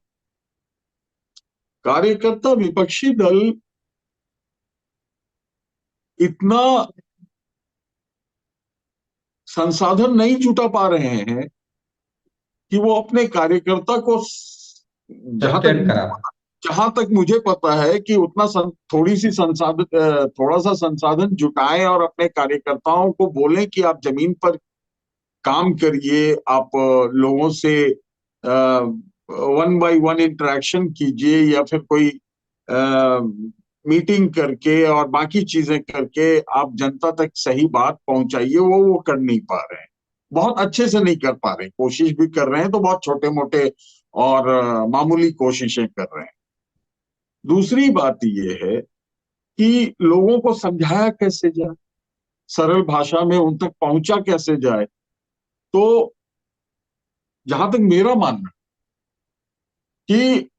कार्यकर्ता, विपक्षी दल इतना संसाधन नहीं जुटा पा रहे हैं कि वो अपने कार्यकर्ता को, जहां तक सस्टेन करा। जहां तक मुझे पता है कि उतना थोड़ी सी संसाधन, थोड़ा सा संसाधन जुटाएं और अपने कार्यकर्ताओं को बोलें कि आप जमीन पर काम करिए, आप लोगों से वन बाय वन इंटरेक्शन कीजिए, या फिर कोई मीटिंग करके और बाकी चीजें करके आप जनता तक सही बात पहुंचाइए। वो कर नहीं पा रहे हैं, बहुत अच्छे से नहीं कर पा रहे हैं, कोशिश भी कर रहे हैं तो बहुत छोटे मोटे और मामूली कोशिशें कर रहे हैं। दूसरी बात ये है कि लोगों को समझाया कैसे जाए, सरल भाषा में उन तक पहुंचा कैसे जाए। तो जहां तक मेरा मानना कि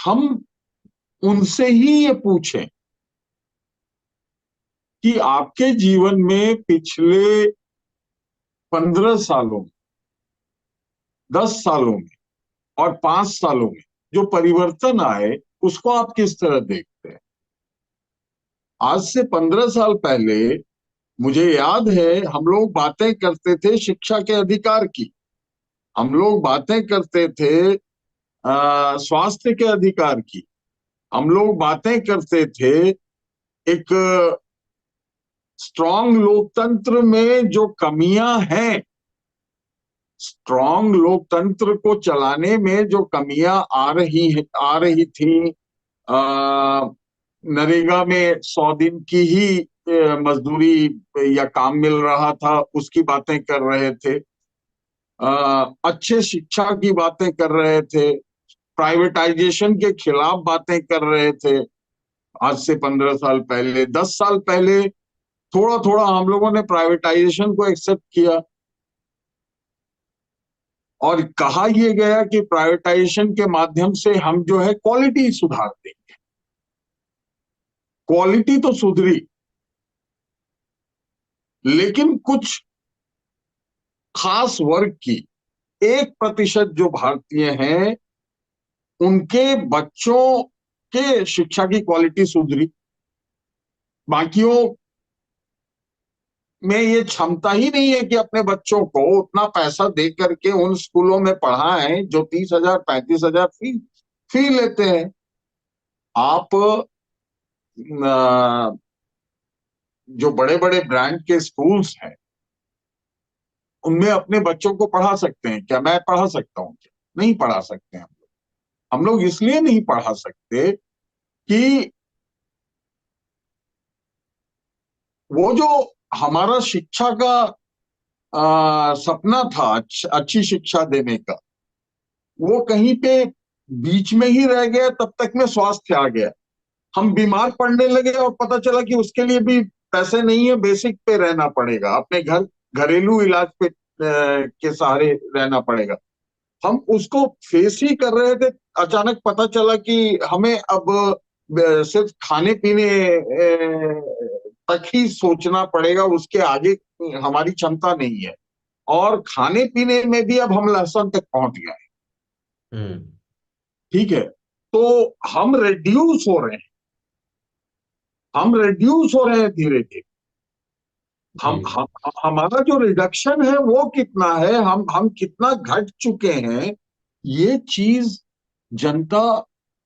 हम उनसे ही ये पूछें कि आपके जीवन में पिछले 15 सालों में, 10 सालों में और 5 सालों में जो परिवर्तन आए, उसको आप किस तरह देखते हैं। आज से 15 साल पहले मुझे याद है, हम लोग बातें करते थे शिक्षा के अधिकार की, हम लोग बातें करते थे स्वास्थ्य के अधिकार की, हम लोग बातें करते थे एक स्ट्रांग लोकतंत्र में जो कमियां हैं, स्ट्रांग लोकतंत्र को चलाने में जो कमियां आ रही थी। नरेगा में 100 दिन की ही मजदूरी या काम मिल रहा था, उसकी बातें कर रहे थे। अच्छे शिक्षा की बातें कर रहे थे, प्राइवेटाइजेशन के खिलाफ बातें कर रहे थे। आज से 15 साल पहले, 10 साल पहले थोड़ा थोड़ा हम लोगों ने प्राइवेटाइजेशन को एक्सेप्ट किया और कहा यह गया कि प्राइवेटाइजेशन के माध्यम से हम जो है क्वालिटी सुधार देंगे। क्वालिटी तो सुधरी, लेकिन कुछ खास वर्ग की 1% जो भारतीय हैं उनके बच्चों के शिक्षा की क्वालिटी सुधरी। बाकियों में ये क्षमता ही नहीं है कि अपने बच्चों को उतना पैसा दे करके उन स्कूलों में पढ़ाएं जो 30,000 35,000 फी लेते हैं। आप जो बड़े बड़े ब्रांड के स्कूल्स हैं उनमें अपने बच्चों को पढ़ा सकते हैं क्या? मैं पढ़ा सकता हूँ क्या? नहीं पढ़ा सकते हम लोग। हम लोग इसलिए नहीं पढ़ा सकते कि वो जो हमारा शिक्षा का सपना था अच्छी शिक्षा देने का, वो कहीं पे बीच में ही रह गया। तब तक में स्वास्थ्य आ गया, हम बीमार पड़ने लगे और पता चला कि उसके लिए भी पैसे नहीं है, बेसिक पे रहना पड़ेगा, अपने घरेलू इलाज पे के सहारे रहना पड़ेगा। हम उसको फेस ही कर रहे थे, अचानक पता चला कि हमें अब सिर्फ खाने पीने तक ही सोचना पड़ेगा, उसके आगे हमारी क्षमता नहीं है। और खाने पीने में भी अब हम लहसुन तक पहुंच गए। हम्म। ठीक है, तो हम रेड्यूस हो रहे हैं, हम रेड्यूस हो रहे हैं धीरे धीरे। हम हमारा जो रिडक्शन है वो कितना है, हम कितना घट चुके हैं, ये चीज जनता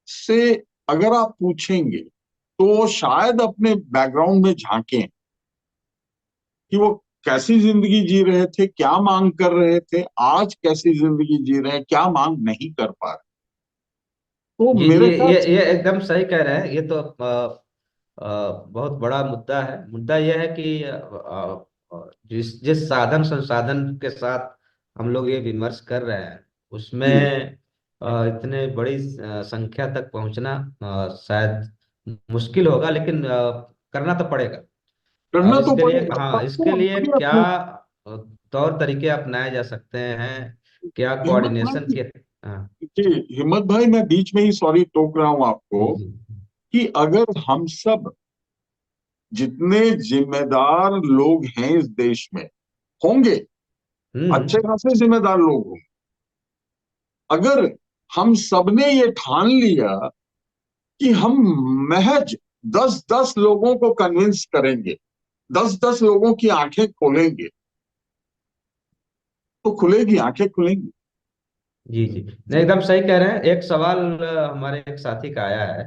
से अगर आप पूछेंगे तो शायद अपने बैकग्राउंड में झांकें कि वो कैसी जिंदगी जी रहे थे, क्या मांग कर रहे थे, आज कैसी जिंदगी जी रहे हैं, क्या मांग नहीं कर पा रहे। तो जी जी, मेरे ख्याल ये एकदम सही कह रहे हैं। ये तो बहुत बड़ा मुद्दा है। मुद्दा यह है कि जिस जिस साधन संसाधन के साथ हम लोग ये विमर्श कर रहे हैं उसमें से इतने बड़ी संख्या तक पहुंचना शायद मुश्किल होगा, लेकिन करना तो पड़ेगा। अब करना तो इसके लिए, पड़ेगा। हाँ, इसके लिए अपने क्या अपने तौर तरीके अपनाए जा सकते हैं, क्या हिम्मत कोऑर्डिनेशन भाई, के। हाँ। जी हिम्मत भाई, मैं बीच में ही सॉरी टोक रहा हूं जी आपको, जी। कि अगर हम सब जितने जिम्मेदार लोग हैं इस देश में होंगे, अच्छे हम्म। खासे जिम्मेदार लोग होंगे, अगर हम सबने ये ठान लिया कि हम महज 10-10 लोगों को कन्विंस करेंगे, 10-10 लोगों की आंखें खोलेंगे, तो खुलेगी, आंखें खुलेंगी। जी जी, नहीं, एकदम सही कह रहे हैं। एक सवाल हमारे एक साथी का आया है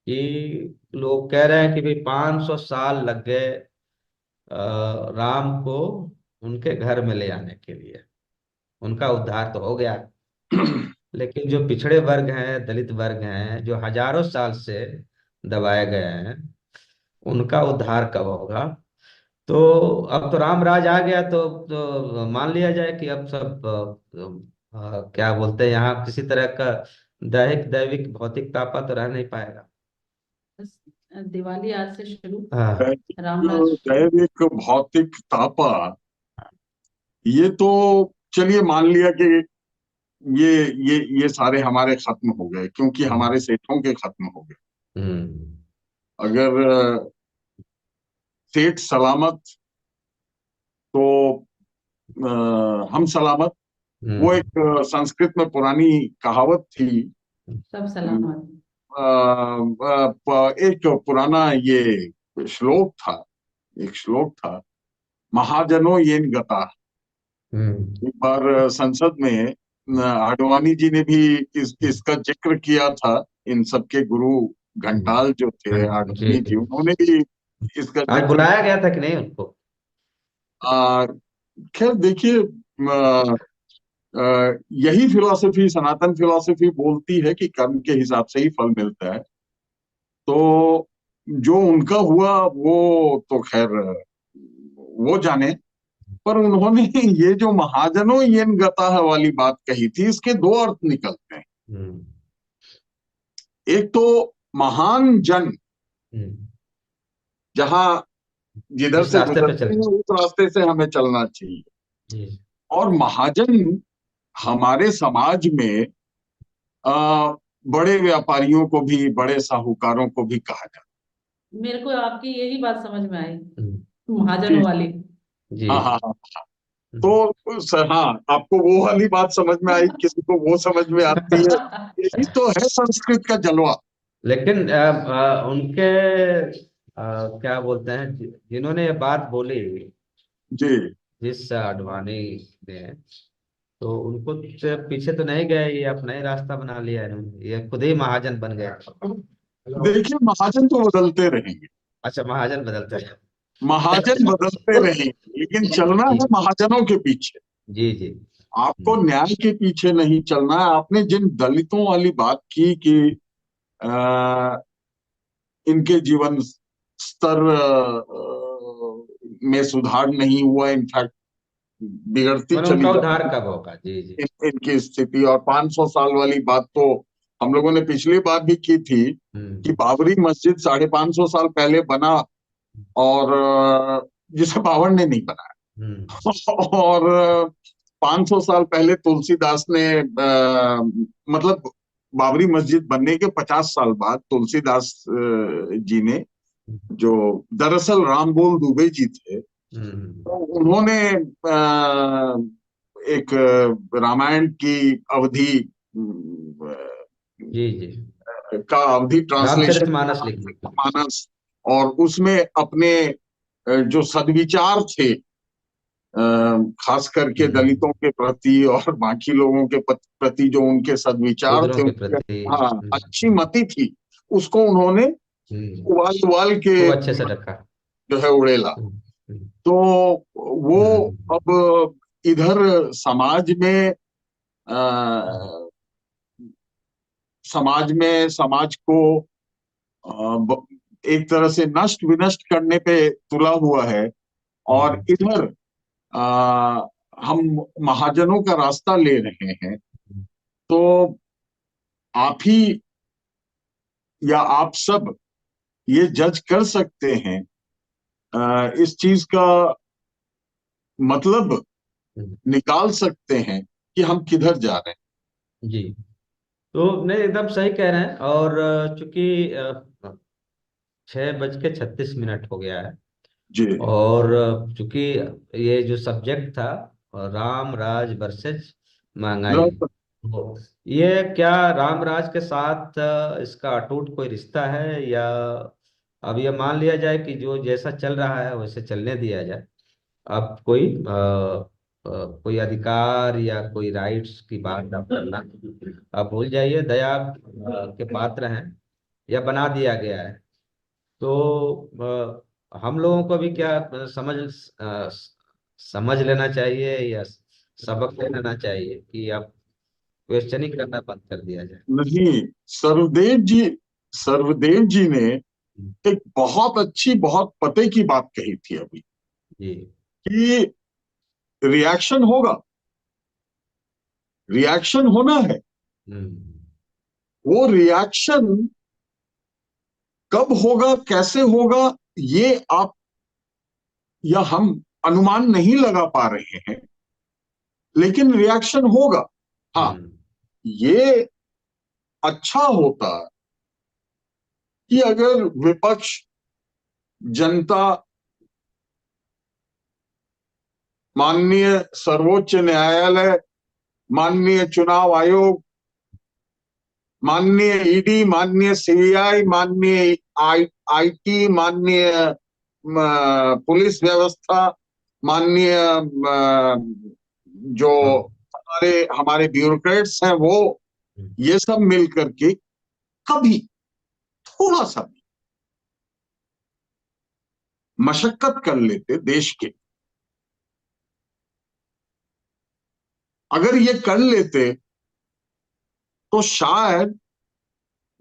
कि लोग कह रहे हैं कि भाई 500 साल लग गए राम को उनके घर में ले आने के लिए, उनका उद्धार तो हो गया, लेकिन जो पिछड़े वर्ग हैं, दलित वर्ग हैं, जो हजारों साल से दबाए गए हैं, उनका उद्धार कब होगा? तो अब तो राम राज आ गया, तो मान लिया जाए कि अब सब क्या बोलते हैं, यहाँ किसी तरह का दैहिक दैविक भौतिक तापा तो रह नहीं पाएगा। बस दिवाली आज से शुरू, दैविक रामराज शुरू। दैविक भौतिक तापा, ये तो चलिए मान लिया कि ये ये सारे हमारे खत्म हो गए, क्योंकि हम्म। हमारे सेठों के खत्म हो गए। हम्म। अगर सेठ सलामत तो हम सलामत। वो हम्म। एक संस्कृत में पुरानी कहावत थी। सब सलामत। एक पुराना ये श्लोक था, एक श्लोक था, महाजनो येन गता। हम्म। एक बार संसद में आडवाणी जी ने भी इसका जिक्र किया था। इन सबके गुरु घंटाल जो थे जी आडवाणी जी। जी, उन्होंने भी इसका आज जिक्र बुलाया गया था कि नहीं उनको? आ, खैर देखिए, यही फिलॉसफी, सनातन फिलॉसफी बोलती है कि कर्म के हिसाब से ही फल मिलता है। तो जो उनका हुआ वो तो खैर वो जाने। पर उन्होंने ये जो महाजनों येन गता है वाली बात कही थी, इसके दो अर्थ निकलते हैं। हम्म। एक तो महान जन हम्म। जहां जिधर जिस से रास्ते पे गुजरते चल। हैं उस रास्ते से हमें चलना चाहिए। जी। और महाजन हमारे समाज में आ, बड़े व्यापारियों को भी, बड़े साहूकारों को भी कहा जाता मेरे को आपकी यही बात समझ में आई, है। महाजनों वाली। जी। हाँ हाँ हाँ। तो सर, हाँ, आपको वो वाली बात समझ में आई, किसी को वो समझ में आती है। यही तो है संस्कृत का जलवा। लेकिन उनके क्या बोलते हैं, जिन्होंने ये बात बोली, जी। जिस आडवाणी ने, तो उनको पीछे तो नहीं गए, ये अपना ही रास्ता बना लिया इन्होंने, ये खुद ही महाजन बन गए। देखिए, महाजन तो बदलते रहेंगे, अच्छा, महाजन बदलते हैं। महाजन बदलते रहेंगे, लेकिन चलना जी। है महाजनों के पीछे। जी। जी। आपको न्याय के पीछे नहीं चलना है। आपने जिन दलितों वाली बात की कि आ, इनके जीवन स्तर में सुधार नहीं हुआ, इनफैक्ट बिगड़ती मैंने चली उनका जा उद्धार कब होगा? जी। जी। इनकी स्थिति। और 500 साल वाली बात तो हम लोगों ने पिछली बार भी की थी कि हम्म। बाबरी मस्जिद 550 साल पहले बना, और जिसे बाबर ने नहीं हम्म। बनाया। और 500 साल पहले तुलसीदास ने मतलब बाबरी मस्जिद बनने के 50 साल बाद तुलसीदास जी ने, जो दरअसल रामबोल दुबे जी थे, हम्म। तो उन्होंने एक रामायण की अवधि जी। जी। का अवधि ट्रांसलेशन रामचरितमानस लिख दी। मानस, और उसमें अपने जो सद्विचार थे, खास करके दलितों के प्रति और बाकी लोगों के प्रति जो उनके सद्विचार शूद्रों थे, के उनके, प्रति। हाँ, अच्छी मति थी, उसको उन्होंने उबाल उबाल के खूब अच्छे से रखा। जो है उड़ेला। हम्म। हम्म। तो वो हम्म। अब इधर समाज में अ, समाज को एक तरह से नष्ट विनष्ट करने पे तुला हुआ है। और हम्म। इधर आ, हम महाजनों का रास्ता ले रहे हैं। तो आप ही या आप सब ये जज कर सकते हैं, इस चीज का मतलब हम्म। निकाल सकते हैं कि हम किधर जा रहे जी। तो नहीं, एकदम सही कह रहे हैं। और चूंकि 6:36 हो गया है, हैं। जी। और चूंकि ये जो सब्जेक्ट था, राम राज वर्सेस महंगाई, तो ये क्या राम राज के साथ इसका अटूट कोई रिश्ता है, या अब ये मान लिया जाए कि जो जैसा चल रहा है वैसे चलने दिया जाए? अब कोई अधिकार या कोई राइट्स की बात आप करना, आप भूल जाइए, दया के पात्र हैं, या बना दिया गया है। तो हम लोगों को भी क्या समझ लेना चाहिए, या सबक ले लेना चाहिए कि अब क्वेश्चन ही करना बंद कर दिया जाए? नहीं, सर्वदेव जी ने एक बहुत अच्छी, बहुत पते की बात कही थी अभी, जी। कि रिएक्शन होगा, रिएक्शन होना है। हम्म। वो रिएक्शन कब होगा, कैसे होगा, ये आप या हम अनुमान नहीं लगा पा रहे हैं, लेकिन रिएक्शन होगा। हाँ, हम्म। ये अच्छा होता कि अगर विपक्ष, जनता, माननीय सर्वोच्च न्यायालय, माननीय चुनाव आयोग, माननीय ईडी, माननीय सीबीआई, माननीय आईटी, माननीय पुलिस व्यवस्था, माननीय जो हमारे हमारे ब्यूरोक्रेट्स हैं, वो ये सब मिल करके कभी थोड़ा सा भी मशक्कत कर लेते देश के, अगर ये कर लेते, तो शायद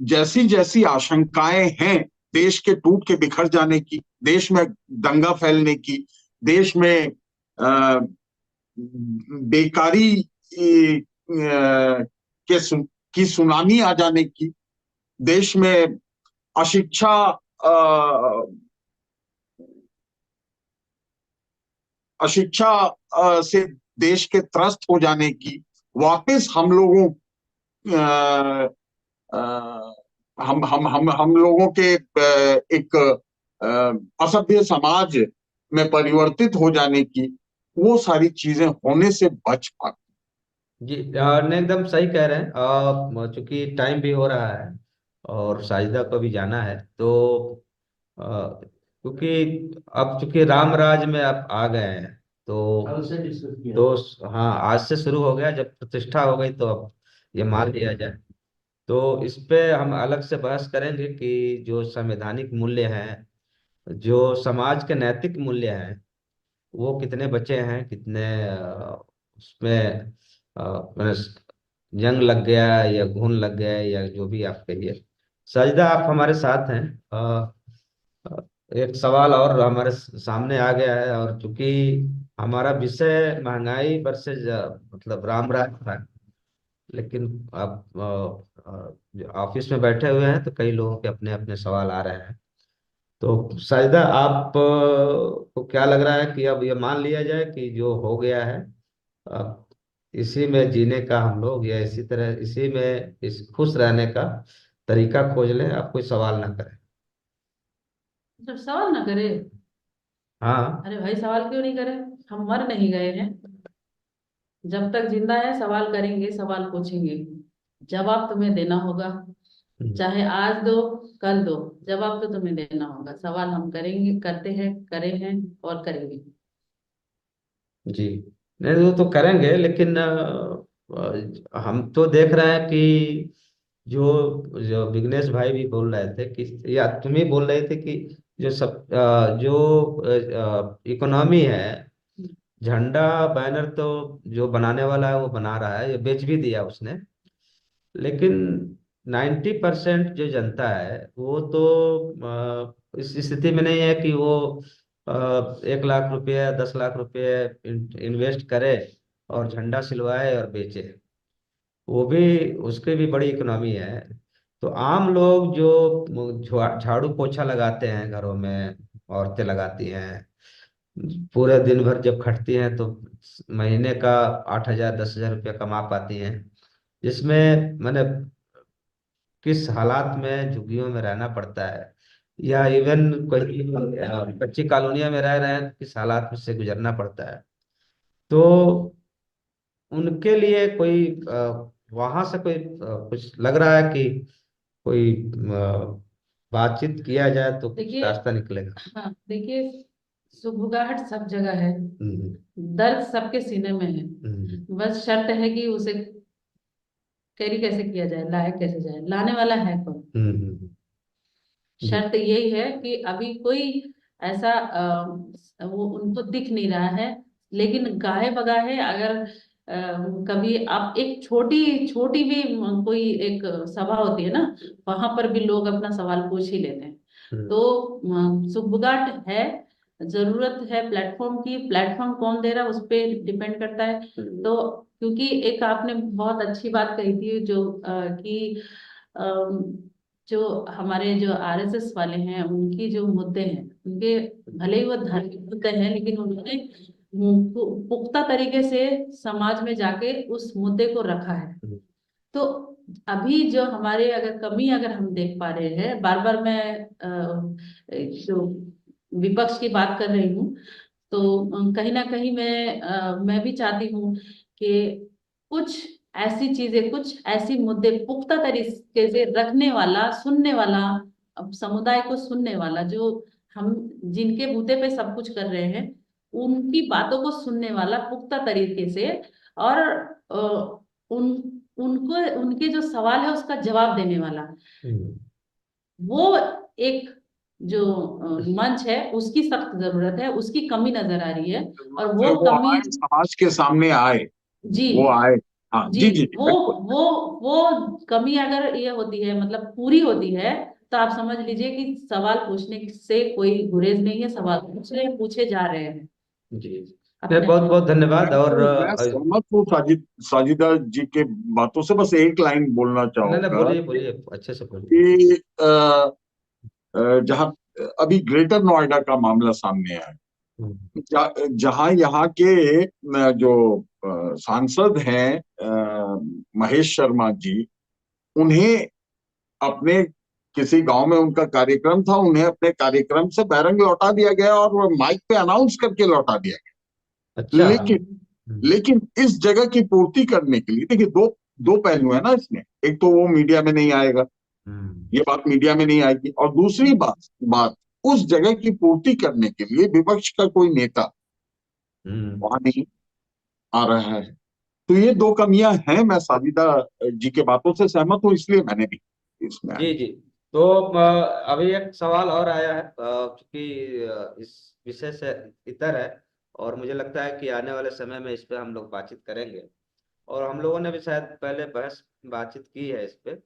जैसी जैसी आशंकाएं हैं देश के टूट के बिखर जाने की, देश में दंगा फैलने की, देश में बेकारी के की सुनामी आ जाने की, देश में अशिक्षा अशिक्षा से देश के त्रस्त हो जाने की, वापस हम लोगों अ, अ, हम लोगों के एक असभ्य समाज में परिवर्तित हो जाने की, वो सारी चीजें होने से बच पाती। जी ने एकदम सही कह रहे हैं। चूंकि टाइम भी हो रहा है और साजिदा को भी जाना है, तो क्योंकि अब चूंकि राम राज में आप आ गए हैं, कल तो से डिस्कस किया। हाँ, आज से शुरू हो गया। जब प्रतिष्ठा हो गई तो अब ये मान लिया जाए। तो इस पे हम अलग से बहस करेंगे कि जो संवैधानिक मूल्य हैं, जो समाज के नैतिक मूल्य हैं, वो कितने बचे हैं, कितने उसमें मैंने जंग लग गया या घून लग गया या जो भी आप कहिए। सजदा, आप हमारे साथ हैं। अ, एक सवाल और हमारे सामने आ गया है, और चूंकि हमारा विषय महंगाई वर्सेज मतलब राम राज था, लेकिन आप जो ऑफिस में बैठे हुए हैं तो कई लोगों के अपने अपने सवाल आ रहे हैं। तो साजिदा, आप को क्या लग रहा है कि अब ये मान लिया जाए कि जो हो गया है, अब इसी में जीने का हम लोग, या इसी तरह इसी में इस खुश रहने का तरीका खोज लें, आप कोई सवाल ना करें? जब सवाल ना करे, हाँ। अरे भाई सवाल क्यों नहीं करे? हम मर नहीं गए हैं। जब तक जिंदा है सवाल करेंगे, सवाल पूछेंगे। जवाब तुम्हें देना होगा, हम्म। चाहे आज दो, कल दो। जवाब तो तुम्हें देना होगा। सवाल हम करेंगे, करते हैं, करे हैं और करेंगे। जी, नहीं वो तो करेंगे, लेकिन हम तो देख रहे हैं कि जो जो विघ्नेश भाई भी बोल रहे थे कि, या तुम ही बोल रहे थे कि जो सब जो इकोनॉमी है, झंडा बैनर तो जो बनाने वाला है वो बना रहा है, ये बेच भी दिया उसने। लेकिन 90% जो जनता है वो तो इस स्थिति में नहीं है कि वो 1 लाख रुपये 10 लाख रुपये इन्वेस्ट करे और झंडा सिलवाए और बेचे। वो भी, उसकी भी बड़ी इकोनॉमी है। तो आम लोग जो झाड़ू पोछा लगाते हैं घरों में, औरतें लगाती हैं, पूरे दिन भर जब खटती हैं तो महीने का 8 हजार 10 हजार रुपया कमा पाती हैं, जिसमें मैंने किस हालात में झुग्गियों में रहना पड़ता है, या इवन कोई कच्ची कॉलोनियों में रह रहे हैं तो किस हालात में से गुजरना पड़ता है। तो उनके लिए कोई वहां से कोई कुछ लग रहा है कि कोई बातचीत किया जाए तो कुछ देखिए, रास्ता निकलेगा? हाँ देखिए, सुगबुगाहट सब जगह है, हम्म। दर्द सबके सीने में है। हम्म। बस शर्त है कि उसे कैरी कैसे किया जाए, लाया कैसे जाए, लाने वाला है कौन। हम्म। हम्म। जी। शर्त यही है कि अभी कोई ऐसा वो उनको दिख नहीं रहा है। लेकिन गाहे बगाहे अगर कभी आप एक छोटी छोटी भी कोई एक सभा होती है ना, वहां पर भी लोग अपना सवाल पूछ ही लेते हैं। हम्म। तो सुगबुगाहट है, जरूरत है प्लेटफॉर्म की। प्लेटफॉर्म कौन दे रहा है उस पर डिपेंड करता है। तो क्योंकि एक आपने बहुत अच्छी बात कही थी, जो कि जो हमारे जो आरएसएस वाले हैं, उनकी जो मुद्दे हैं, उनके भले ही वो धार्मिक मुद्दे हैं, लेकिन उन्होंने पुख्ता तरीके से समाज में जाके उस मुद्दे को रखा है। हम्म। तो अभी जो हमारे अगर कमी अगर हम देख पा रहे हैं, बार बार मैं जो विपक्ष की बात कर रही हूँ, तो कहीं ना कहीं मैं भी चाहती हूँ कि कुछ ऐसी चीजें, कुछ ऐसी मुद्दे पुख्ता तरीके से रखने वाला, सुनने वाला, अब समुदाय को सुनने वाला, जो हम जिनके बूते पे सब कुछ कर रहे हैं, उनकी बातों को सुनने वाला पुख्ता तरीके से, और उन उनको उनके जो सवाल है उसका जवाब देने वाला, हम्म। हम्म। वो एक जो मंच है, उसकी सख्त जरूरत है। उसकी कमी नजर आ रही है, और जो वो वो कमी, आए, समाज के सामने आए, जी वो आए। हाँ जी, जी जी जी, वो बिल्कुल। वो वो कमी अगर ये होती है, मतलब पूरी होती है, तो आप समझ लीजिए कि सवाल पूछने से कोई गुरेज नहीं है, सवाल पूछ रहे हैं, पूछे जा रहे हैं। जी। नहीं, अपने बहुत बहुत धन्यवाद। और मैं सहमत हूँ साजिदा जी के बातों से। बस एक लाइन बोलना नहीं नहीं, चाहूंगा बोलिए बोलिए, अच्छे से बोलिए। कि जहाँ अभी ग्रेटर नोएडा का मामला सामने आया, हम्म, जहाँ यहाँ के जो सांसद हैं महेश शर्मा जी, उन्हें अपने किसी गांव में उनका कार्यक्रम था, उन्हें अपने कार्यक्रम से बैरंग लौटा दिया गया और वो माइक पे अनाउंस करके लौटा दिया गया। अच्छा। लेकिन लेकिन इस जगह की पूर्ति करने के लिए देखिए, दो दो पहलू है ना इसमें। एक तो वो मीडिया में नहीं आएगा, हम्म, ये बात मीडिया में नहीं आएगी, और दूसरी बात उस जगह की पूर्ति करने के लिए विपक्ष का कोई नेता हम्म, वहां नहीं आ रहा है। तो ये दो कमियां हैं। मैं साजिदा जी के बातों से सहमत हूँ, इसलिए मैंने भी इसमें जी आया। जी। तो अभी एक सवाल और आया है, क्योंकि इस विषय से इतर है, और मुझे लगता है कि आने वाले समय में इस पे हम लोग बातचीत करेंगे। और हम लोगों ने भी शायद पहले बातचीत की है इस पे।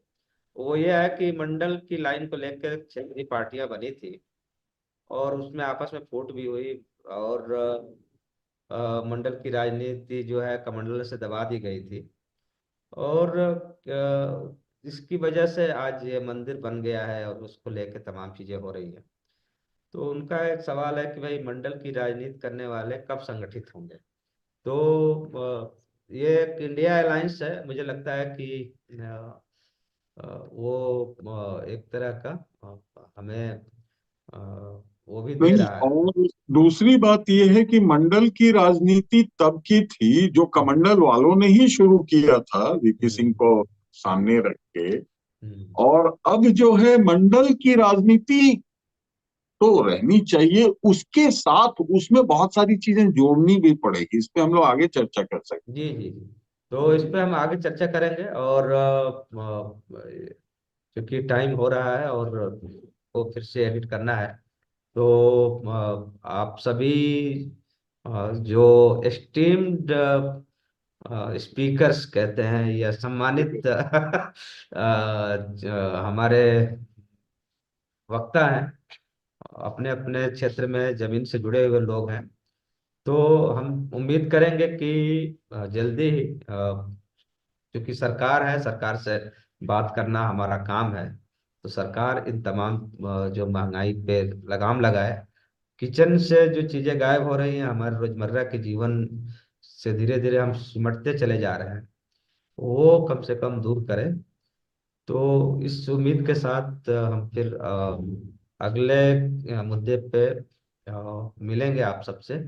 वो ये है कि मंडल की लाइन को लेकर क्षेत्रीय पार्टियां बनी थी, और उसमें आपस में फूट भी हुई, और मंडल की राजनीति जो है कमंडल से दबा दी गई थी। और इसकी वजह से आज ये मंदिर बन गया है, और उसको लेके तमाम चीजें हो रही हैं। तो उनका एक सवाल है कि भाई मंडल की राजनीति करने वाले कब संगठित होंगे। तो ये एक इंडिया अलायंस है, मुझे लगता है कि वो एक तरह का हमें वो भी दे नहीं, रहा है। और दूसरी बात यह है कि मंडल की राजनीति तब की थी जो हम्म, कमंडल वालों ने ही शुरू किया था, वीपी सिंह हम्म, को सामने रख के। हम्म, और अब जो है मंडल की राजनीति तो रहनी चाहिए, उसके साथ उसमें बहुत सारी चीजें जोड़नी भी पड़ेगी। इस पे हम लोग आगे चर्चा कर सकते जी जी जी। तो इस पे हम आगे चर्चा करेंगे। और क्योंकि टाइम हो रहा है और वो फिर से एडिट करना है। तो आप सभी जो एस्टीम्ड स्पीकर्स कहते हैं, या हैं। सम्मानित हमारे वक्ता हैं, अपने अपने क्षेत्र में जमीन से जुड़े हुए लोग हैं। तो हम उम्मीद करेंगे कि जल्दी ही, क्योंकि सरकार है, सरकार से बात करना हमारा काम है। तो सरकार इन तमाम जो महंगाई पे लगाम लगाए, किचन से जो चीजें गायब हो रही हैं हमारे रोजमर्रा के जीवन से, धीरे धीरे हम सिमटते चले जा रहे हैं, वो कम से कम दूर करें। तो इस उम्मीद के साथ हम फिर अगले मुद्दे पे मिलेंगे आप सबसे।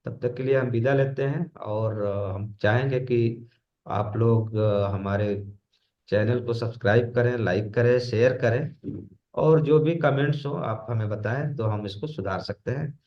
तब तक के लिए हम विदा लेते हैं, और हम चाहेंगे कि आप लोग हमारे चैनल को सब्सक्राइब करें, लाइक करें, शेयर करें, और जो भी कमेंट्स हो आप हमें बताएं, तो हम इसको सुधार सकते हैं।